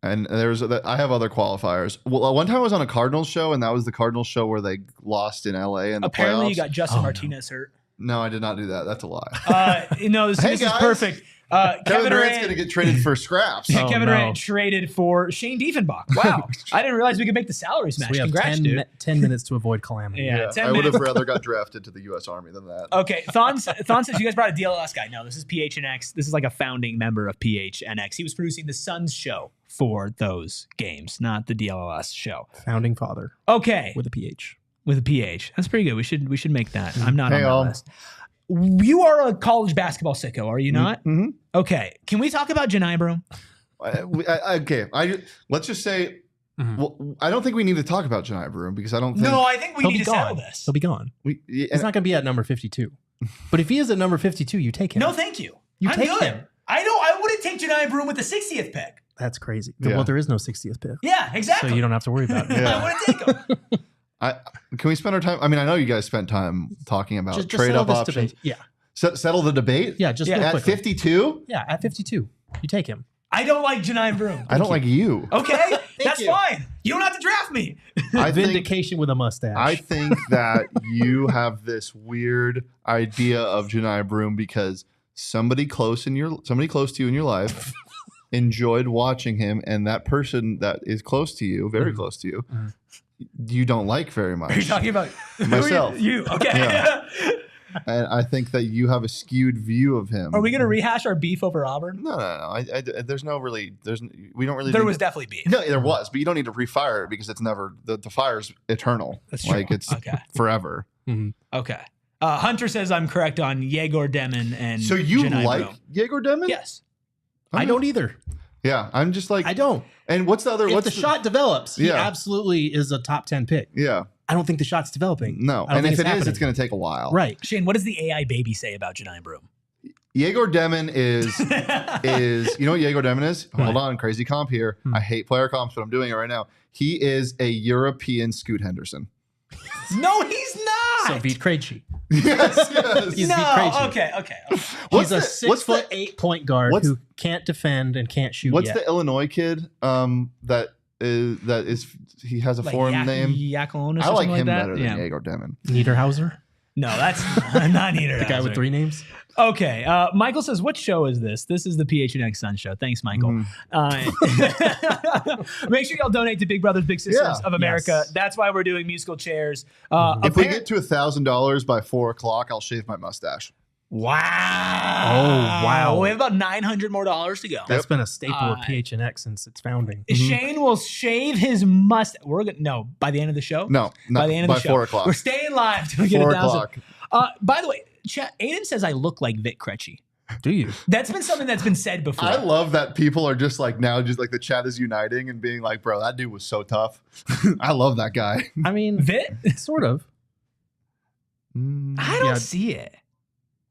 I have other qualifiers. Well, one time I was on a Cardinals show, and that was the Cardinals show where they lost in LA in the Apparently, playoffs. you got Justin Martinez hurt. No, I did not do that. That's a lie. This is perfect. Kevin Durant's going to get traded for scraps. Kevin Durant traded for Shane Diefenbach. Wow. I didn't realize we could make the salary smash. So we have Congrats, 10 minutes to avoid calamity. Yeah, 10 I would minutes. have rather got drafted to the U.S. Army than that. Okay, Thon says you guys brought a DLLS guy. No, this is PHNX. This is like a founding member of PHNX. He was producing the Suns show for those games, not the DLLS show. Founding father. Okay. With a PH. With a PH. That's pretty good. We should make that. I'm not on that all. list. You are a college basketball sicko, are you not? Mm-hmm. Okay. Can we talk about Janai Broom? Okay. Let's just say, well, I don't think we need to talk about Janai Broom because I don't think. No, I think we need to settle this. He'll be gone. He's not going to be at number 52. But if he is at number 52, you take him. No, thank you. You I'm take good. him. I wouldn't take Janai Broom with the 60th pick. That's crazy. Yeah. Well, there is no 60th pick. Yeah, exactly. So you don't have to worry about it. I wouldn't take him. Can we spend our time? I mean, I know you guys spent time talking about Just trade settle up this options. debate. Yeah. Settle the debate? Yeah, just at 52? Yeah, at 52. You take him. I don't like Janai Broom. I don't like you. Okay, that's you. fine. You don't have to draft me. Vindication with a mustache. I think that you have this weird idea of Janai Broom because somebody close to you in your life enjoyed watching him, and that person that is close to you, very close to you, you don't like very much. Are you talking about myself? You. Okay. Yeah. And I think that you have a skewed view of him. Are we going to rehash our beef over Auburn? No. We don't really. There was definitely beef. No, there was, but you don't need to refire it because it's never the fire's eternal. That's true. Like it's forever. Okay. Hunter says I'm correct on Yegor Demon and. So you Janai like Broom. Yegor Demon? Yes. I don't either. Yeah, I'm just like I don't. And what's the other? If the shot develops, he Yeah. absolutely is a top 10 pick. Yeah. I don't think the shot's developing. No, I don't and think if it is, happening. it's going to take a while. Right. Shane, what does the AI baby say about Janai Broom? Yegor Demon is you know what Yegor Demon is? Right. Hold on, crazy comp here. I hate player comps, but I'm doing it right now. He is a European Scoot Henderson. No, he's not. So beat Krejci. Yes. He's no. beat Krejci. Okay. He's a 6'8" point guard who can't defend and can't shoot. What's yet. the Illinois kid that is he has a Like foreign name? Yakalonis I like or him something like better that? than Yegor Demon. Niederhauser? No, that's not Niederhauser. The guy with 3 names? Okay. Michael says, what show is this? This is the PHNX Sun Show. Thanks, Michael. Make sure y'all donate to Big Brothers Big Sisters of America. Yes. That's why we're doing musical chairs. If we get to $1,000 by 4:00, I'll shave my mustache. Wow. Oh, wow. We have about $900 more to go. That's been a staple of PHNX since its founding. Shane will shave his mustache. By the end of the show? No, by the end of the show. 4:00. We're staying live till we get 4:00. 1,000. By the way, Aiden says I look like Vic Krejci. Do you? That's been something that's been said before. I love that people are just like now, just like the chat is uniting and being like, bro, that dude was so tough. I love that guy. I mean, Vic? Sort of. I don't see it.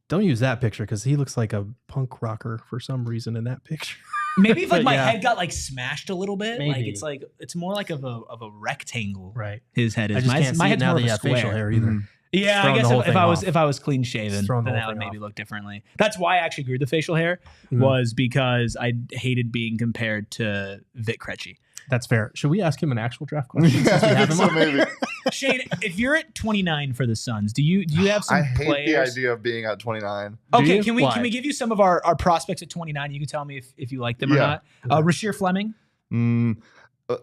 Don't use that picture because he looks like a punk rocker for some reason in that picture. Maybe if like But my yeah. head got like smashed a little bit, Maybe. like it's more like of a rectangle. Right. His head is. I just can't my see it head's now more that of you a have square. facial hair either. Yeah, I Throwing guess the whole if thing I was off. if I was clean shaven, Just throwing the then whole that would thing maybe off. look differently. That's why I actually grew the facial hair was because I hated being compared to Vic Krejci. That's fair. Should we ask him an actual draft question? Yeah, since we I have think him so, on? maybe. Shane, if you're at 29 for the Suns, do you have some I hate players? the idea of being at 29. Okay, you? can Why? we give you some of our prospects at 29? You can tell me if you like them or Yeah. not. Rasheer Fleming.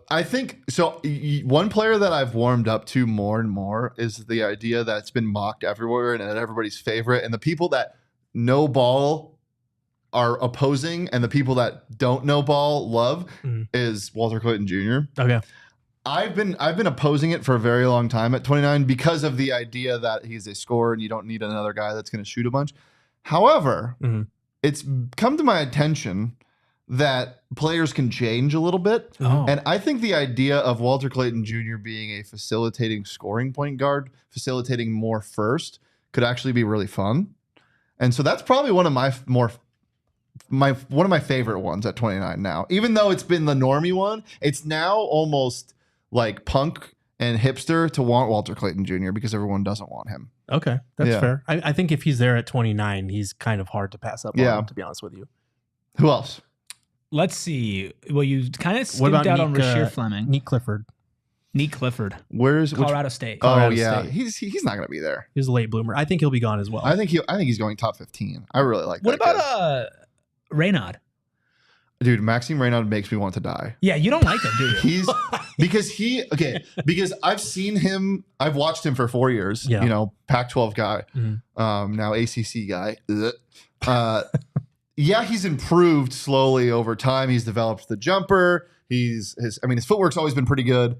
I think so. One player that I've warmed up to more and more is the idea that's been mocked everywhere and everybody's favorite, and the people that know ball are opposing, and the people that don't know ball love is Walter Clayton Jr. Okay. I've been opposing it for a very long time at 29 because of the idea that he's a scorer and you don't need another guy that's going to shoot a bunch. However, it's come to my attention that players can change a little bit. Oh. And I think the idea of Walter Clayton Jr. being a facilitating scoring point guard, facilitating more first, could actually be really fun. And so that's probably one of my one of my favorite ones at 29 now. Even though it's been the normie one, it's now almost like punk and hipster to want Walter Clayton Jr. because everyone doesn't want him. Okay. That's Yeah. fair. I think if he's there at 29, he's kind of hard to pass up on him, to be honest with you. Who else? Let's see. Well, you kind of What about skipped out on Nick, Rasheer Fleming. Neek Clifford. Neek Clifford, Where's Colorado State. Oh Colorado yeah, State. he's not going to be there. He's a late bloomer. I think he'll be gone as well. I think he's going top 15. I really like What that about Reynaud? dude, Maxime Reynaud makes me want to die. Yeah, you don't like him, do you? He's because I've seen him, I've watched him for 4 years, Yeah. you know, Pac-12 guy, Mhm. now ACC guy. Yeah, he's improved slowly over time. He's developed the jumper. His footwork's always been pretty good,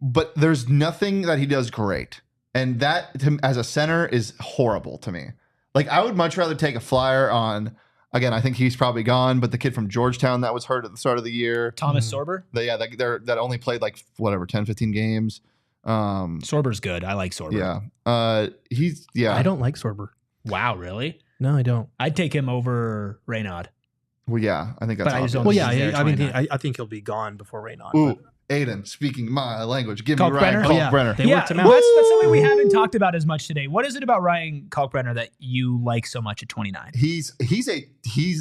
but there's nothing that he does great. And that as a center is horrible to me. Like I would much rather take a flyer on, again, I think he's probably gone, but the kid from Georgetown that was hurt at the start of the year. Thomas Sorber. That only played like 10, 15 games. Sorber's good. I like Sorber. Yeah. I don't like Sorber. Wow, really? No, I don't. I'd take him over Reynaud. Well, yeah, I think that's But I just obvious. don't Well, think yeah, he's there at I mean, 29. I think he'll be gone before Reynaud. Ooh, Aiden, speaking my language. Give Kalkbrenner? me Ryan Oh, yeah. Kalkbrenner. They Yeah, worked him well, out. that's something we haven't talked about as much today. What is it about Ryan Kalkbrenner that you like so much at 29? He's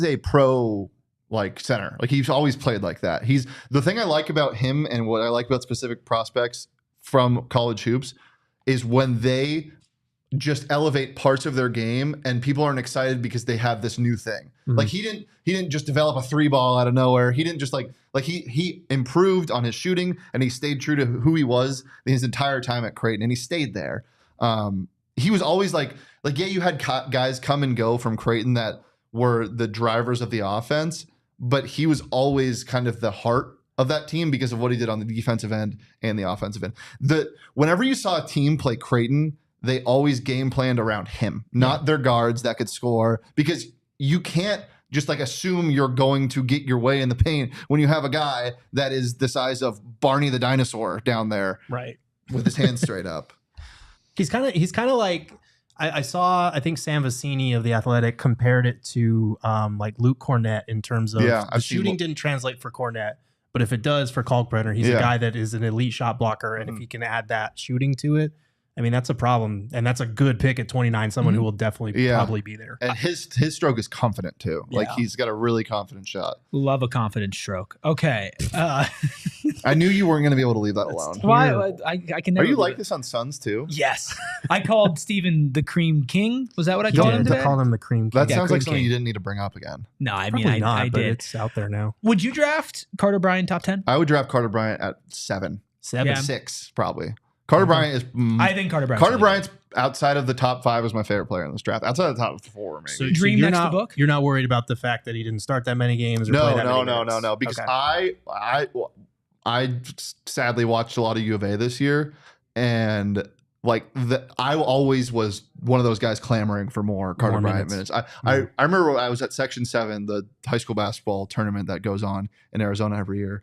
a pro like center. Like he's always played like that. He's the thing I like about him and what I like about specific prospects from college hoops is when they just elevate parts of their game and people aren't excited because they have this new thing. Like he didn't just develop a 3-ball out of nowhere. He didn't just like he improved on his shooting and he stayed true to who he was his entire time at Creighton and he stayed there. He was always like yeah, you had guys come and go from Creighton that were the drivers of the offense, but he was always kind of the heart of that team because of what he did on the defensive end and the offensive end. Whenever you saw a team play Creighton, they always game planned around him, not their guards that could score, because you can't just like assume you're going to get your way in the paint when you have a guy that is the size of Barney the dinosaur down there Right. with his hands straight up. He's kind of like I think Sam Vecini of The Athletic compared it to like Luke Cornett in terms of Yeah, the I've seen shooting didn't translate for Cornett, but if it does for Kalkbrenner, he's a Yeah. guy that is an elite shot blocker, and if he can add that shooting to it, I mean that's a problem, and that's a good pick at 29. Someone who will definitely probably be there. And his stroke is confident too. Like Yeah. he's got a really confident shot. Love a confident stroke. Okay. I knew you weren't going to be able to leave that alone. Why? I can never Are you do like it. this on Suns too? Yes. I called Stephen the Cream King. Was that what I He called him did. today? Call him the cream. That King. sounds Cream like something King. you didn't need to bring up again. No, I Probably mean, not, I but did. it's out there now. Would you draft Carter Bryant top 10? I would draft Carter Bryant at 7. 7. Yeah. 6 probably. Carter Bryant is I think Carter Bryant. Carter Bryant's outside of the top 5 is my favorite player in this draft. Outside of the top 4 maybe. So Dream you're next to not, book? You're not worried about the fact that he didn't start that many games or play that many minutes? No. Because Okay. I sadly watched a lot of U of A this year, and I always was one of those guys clamoring for more Carter More Bryant minutes. minutes. I remember when I was at Section 7, the high school basketball tournament that goes on in Arizona every year.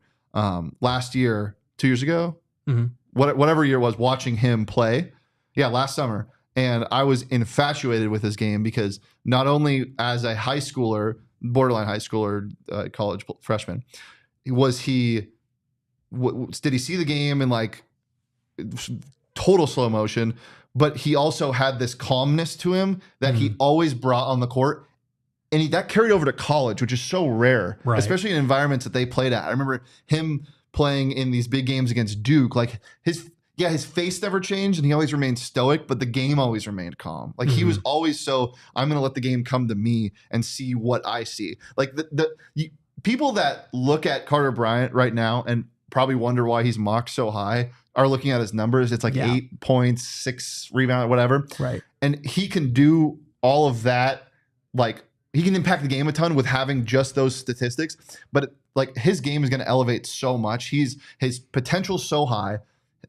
Last year, 2 years ago, Mhm. whatever year it was, watching him play. Yeah, last summer. And I was infatuated with his game because not only as a high schooler, borderline high schooler, college freshman, did he see the game in like total slow motion, but he also had this calmness to him that he always brought on the court. And that carried over to college, which is so rare, Right. especially in environments that they played at. I remember him playing in these big games against Duke, like his face never changed and he always remained stoic, but the game always remained calm. Like he was always I'm going to let the game come to me and see what I see. Like people that look at Carter Bryant right now and probably wonder why he's mocked so high are looking at his numbers. It's like 8 points, 6 rebounds, whatever. Right. And he can do all of that. Like he can impact the game a ton with having just those statistics, but like his game is going to elevate so much. His potential so high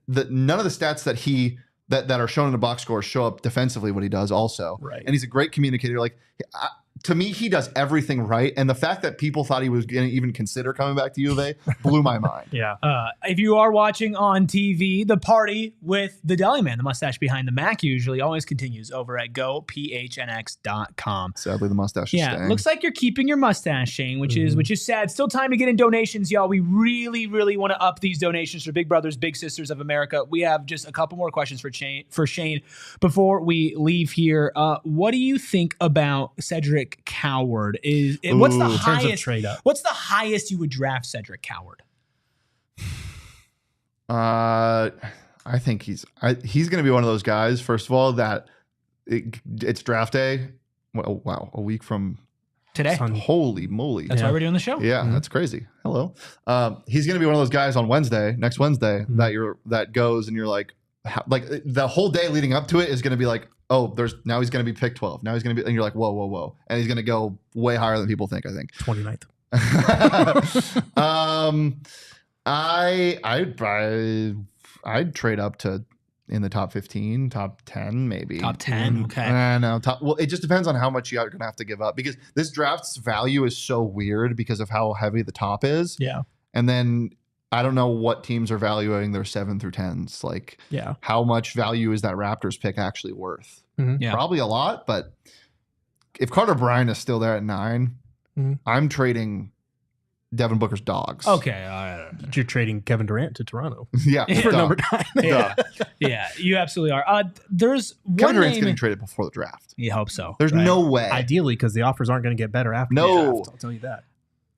that none of the stats that are shown in the box score show up defensively what he does also. Right. And he's a great communicator. Like to me, he does everything right. And the fact that people thought he was going to even consider coming back to U of A blew my mind. Yeah. If you are watching on TV, the party with the deli man, the mustache behind the Mac, usually always continues over at gophnx.com. Sadly, the mustache is staying. Looks like you're keeping your mustache, Shane, which is sad. Still time to get in donations, y'all. We really, really want to up these donations for Big Brothers, Big Sisters of America. We have just a couple more questions for Shane before we leave here. What do you think about Cedric Coward? What's the highest trade up? What's the highest you would draft Cedric Coward? I think he's going to be one of those guys. First of all, that it's draft day. Well, wow, a week from Today. Holy moly! That's why we're doing the show. Yeah, that's crazy. Hello. He's going to be one of those guys on next Wednesday, that goes and you're like the whole day leading up to it is going to be like, oh, now he's going to be pick 12. Now he's going to be, and you're like, whoa. And he's going to go way higher than people think, I think. 29th. I'd trade up to in the top 15, top 10, maybe. Top 10, okay. No, well, it just depends on how much you're going to have to give up because this draft's value is so weird because of how heavy the top is. Yeah. And then I don't know what teams are valuing their 7 through 10s. Like, how much value is that Raptors pick actually worth? Yeah. Probably a lot, but if Carter Bryant is still there at 9, I'm trading Devin Booker's dogs. Okay. You're trading Kevin Durant to Toronto. Yeah. For number 9. Yeah, you absolutely are. There's one Kevin Durant's name. getting traded before the draft. You hope so. There's no way. Ideally, because the offers aren't going to get better after the draft. I'll tell you that.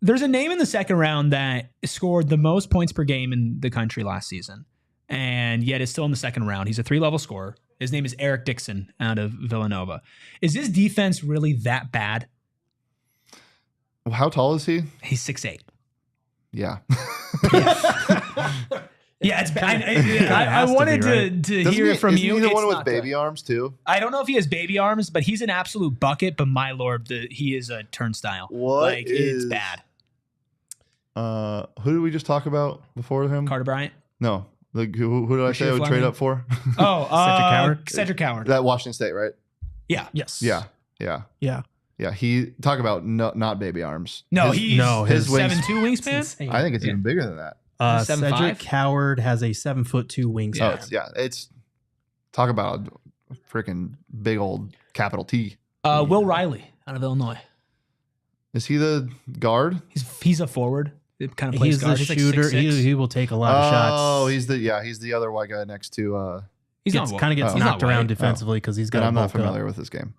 There's a name in the second round that scored the most points per game in the country last season, and yet is still in the second round. He's a 3-level scorer. His name is Eric Dixon out of Villanova. Is his defense really that bad? Well, how tall is he? He's 6'8". Yeah. Yeah, it's bad. I wanted to hear it from you. Isn't he the one with baby arms too? I don't know if he has baby arms, but he's an absolute bucket. But my lord, he is a turnstile. It's bad. Who did we just talk about before him? Carter Bryant? No. Who did I say I would trade up for? Cedric Coward. That Washington State, right? Yeah. Yes. Yeah. He talk about not baby arms. No, his 7'2" wingspan. I think it's even bigger than that. Cedric Coward has a 7'2" wingspan. It's talk about a freaking big old capital T. Will Riley out of Illinois. Is he the guard? He's a forward. It kind of plays he's guard. the shooter. Like 6'6". He will take a lot of shots. Oh, he's the other white guy next to. He gets knocked around defensively because he's got. I'm not familiar with this game.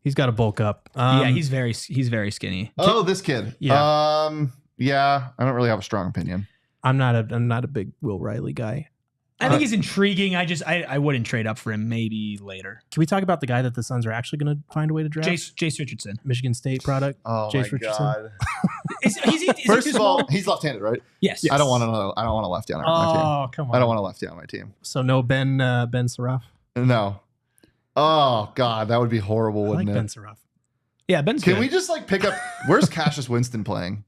He's got to bulk up. He's very skinny. Oh, this kid. Yeah. Yeah. I don't really have a strong opinion. I'm not a big Will Riley guy. I think he's intriguing. I wouldn't trade up for him. Maybe later. Can we talk about the guy that the Suns are actually going to find a way to draft? Jace Richardson, Michigan State product. Oh Jace my Richardson. God. Is First of all, he's left-handed, right? Yes. I don't want a lefty on my team. Oh, come on. I don't want a lefty on my team. So no Ben Saraf? No. Oh God, that would be horrible, wouldn't I like it? Ben Saraf. Yeah, Ben's Can good. we just pick up? Where's Cassius Winston playing?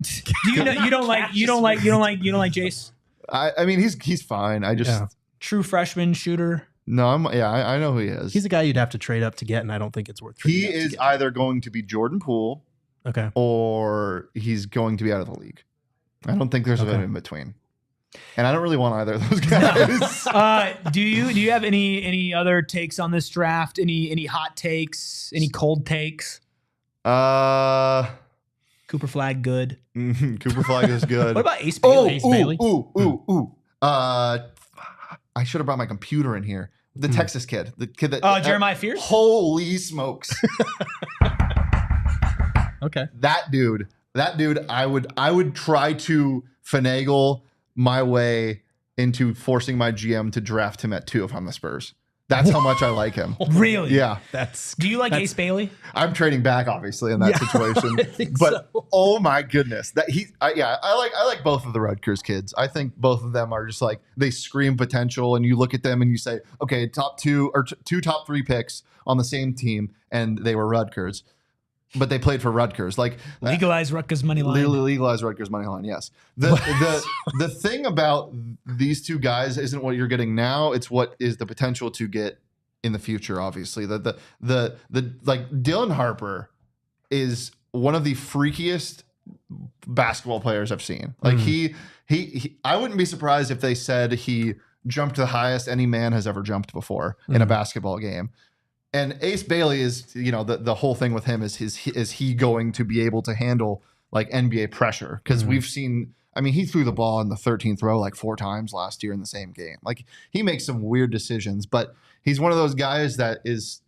You don't like Jace? I mean, he's fine. I just True freshman shooter. no. I know who he is. He's a guy you'd have to trade up to get, and I don't think it's worth trading He up to is get. either going to be Jordan Poole, Okay, or he's going to be out of the league. I don't think there's an in between, and I don't really want either of those guys. Do you have any other takes on this draft? Any hot takes? Any cold takes? Cooper Cooper Flag good. Flag is good. What about Ace Bailey? Ace Bailey? Ooh. I should have brought my computer in here. The Texas kid, the kid that. Jeremiah Fierce. Holy smokes! okay. That dude. I would try to finagle my way into forcing my GM to draft him at 2 if I'm the Spurs. That's how much I like him. Really? Yeah. Do you like Ace Bailey? I'm trading back, obviously, in that situation. But oh my goodness, I like both of the Rutgers kids. I think both of them are just like, they scream potential, and you look at them and you say, okay, top 2 or 2 top 3 picks on the same team, and they were Rutgers, but they played for Rutgers. Like Legalize Rutgers money line. Legalize Rutgers money line. Yes. The thing about these 2 guys isn't what you're getting now. It's what is the potential to get in the future. Obviously, the like Dylan Harper is one of the freakiest basketball players I've seen. Like he I wouldn't be surprised if they said he jumped the highest any man has ever jumped before in a basketball game. And Ace Bailey is, the whole thing with him is he going to be able to handle like NBA pressure? Because we've seen, he threw the ball in the 13th row like 4 times last year in the same game. Like he makes some weird decisions, but he's one of those guys that is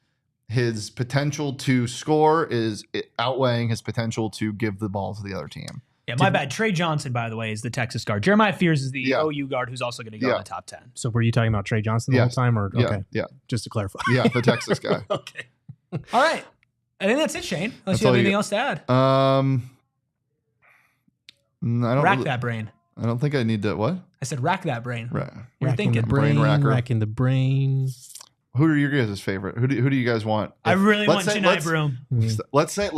his potential to score is outweighing his potential to give the ball to the other team. Yeah, my bad. Trey Johnson, by the way, is the Texas guard. Jeremiah Fears is the OU guard who's also going to go in the top 10. So were you talking about Trey Johnson the whole time? Or okay, yeah. Just to clarify. Yeah, the Texas guy. Okay. All right. I think that's it, Shane. Unless you have anything else to add. I don't rack that brain. I don't think I need to. What? I said rack that brain. Right. You're thinking. Brain racker. Racking the brain. Who are your guys' favorite? Who do you guys want? I really want Chennai Broom. Let's say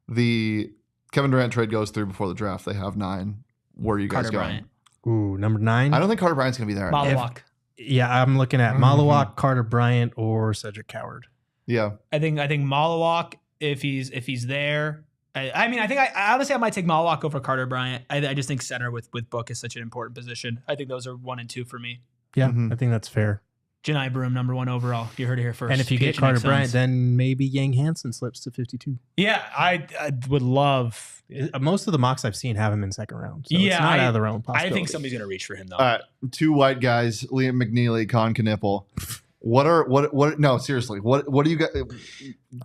the Kevin Durant trade goes through before the draft. They have 9. Where are you guys going? Ooh, number 9. I don't think Carter Bryant's going to be there. Malawak. Yeah, I'm looking at Malawak, Carter Bryant, or Cedric Coward. Yeah, I think Malawak if he's there. I honestly might take Malawak over Carter Bryant. I just think center with Book is such an important position. I think those are 1 and 2 for me. Yeah, I think that's fair. Chennai Broom, number 1 overall. You heard it here first. And if you get Carter Bryant, then maybe Yang Hansen slips to 52. Yeah, I would love. Most of the mocks I've seen have him in second round. So it's not out of the realm of possibility. I think somebody's going to reach for him, though. All right, 2 white guys, Liam McNeely, Con Knippel. What? No, seriously. What do you got?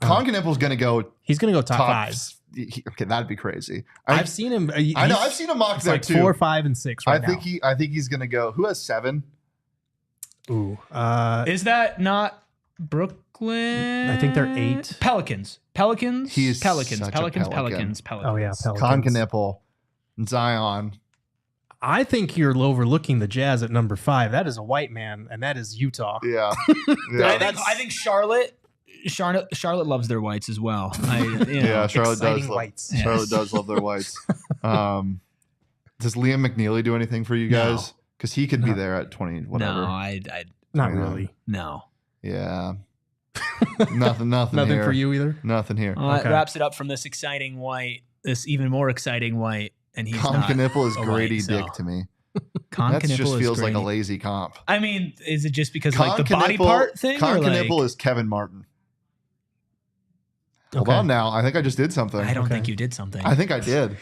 Con Knippel's going to go. He's going to go top 5. Okay, that'd be crazy. I've seen him. I know. I've seen him mock there like too. 4, 5, and 6. Right now. I think he's going to go. Who has 7? Ooh. Is that not Brooklyn? I think they're 8. Pelicans. He's Pelicans. such a Pelicans. Pelican. Oh yeah, Pelicans. Con Knippel, Zion. I think you're overlooking the Jazz at number 5. That is a white man, and that is Utah. Yeah. I think Charlotte loves their whites as well. Yeah, Charlotte does. Whites. Yes. Charlotte does love their whites. Does Liam McNeely do anything for you guys? Because he could be there at 20, whatever. No, I not really. No. Yeah. Nothing Nothing here. For you either? Nothing here. That wraps it up from this exciting white, this even more exciting white. And he's Con not Knippel is Grady white, Dick to me. That just feels like a lazy comp. I mean, is it just because like the body part thing? Con Knippel is Kevin Martin. Hold on now. I think I just did something. I don't think you did something. I think I did.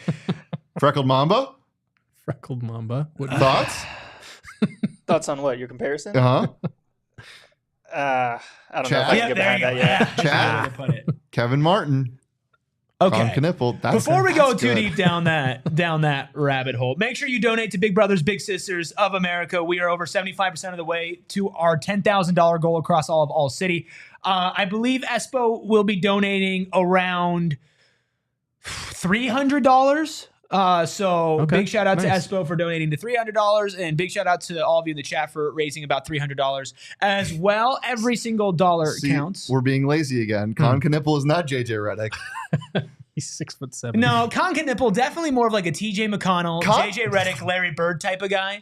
Freckled Mamba? Freckled Mamba. What thoughts? Thoughts on what? Your comparison? Uh-huh. I don't know if I can get behind that yet. Chad. Kevin Martin. Okay. Knippel, Before we go too deep down that rabbit hole, make sure you donate to Big Brothers Big Sisters of America. We are over 75% of the way to our $10,000 goal across all of All City. I believe Espo will be donating around $300. Big shout out to Espo for donating to $300, and big shout out to all of you in the chat for raising about $300 as well. Every single dollar counts. We're being lazy again. Con Knippel is not JJ Redick. He's 6'7". No, Con Knippel definitely more of like a TJ McConnell, JJ Redick, Larry Bird type of guy.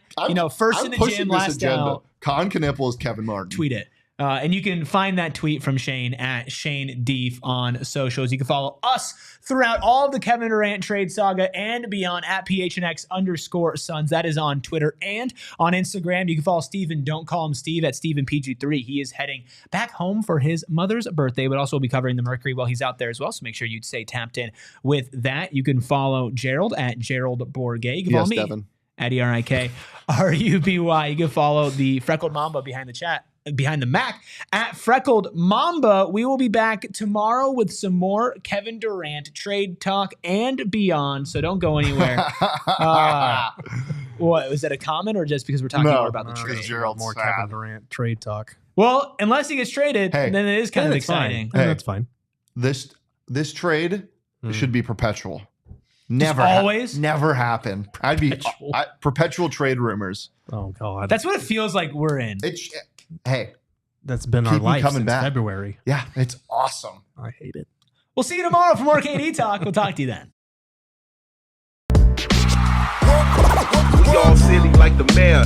First in the gym, last out. Con Knippel is Kevin Martin. Tweet it. And you can find that tweet from Shane at Shane Deef on socials. You can follow us throughout all of the Kevin Durant trade saga and beyond at PHNX_Suns. That is on Twitter and on Instagram. You can follow Steven, don't call him Steve, at StevenPG3. He is heading back home for his mother's birthday, but also will be covering the Mercury while he's out there as well. So make sure you stay tapped in with that. You can follow Gerald at Gerald Bourget. You can follow me Devin. at ERIKRUBY. You can follow the Freckled Mamba behind the Mac at Freckled Mamba. We will be back tomorrow with some more Kevin Durant trade talk and beyond. So don't go anywhere. What was that a comment or just because we're talking more about the because trade? Gerald's more sad. Kevin Durant trade talk. Well, unless he gets traded, Hey. then it is kind of That's fine. exciting. Yeah, Hey. that's fine. This trade Mm. should be perpetual. Never always? never happen. I'd be Perpetual. perpetual trade rumors. Oh God, That's what it feels like we're in. Hey, that's been keep our me life coming since back. February. yeah, it's awesome. I hate it. We'll see you tomorrow for more KD Talk. We'll talk to you then. We all silly like the mayor.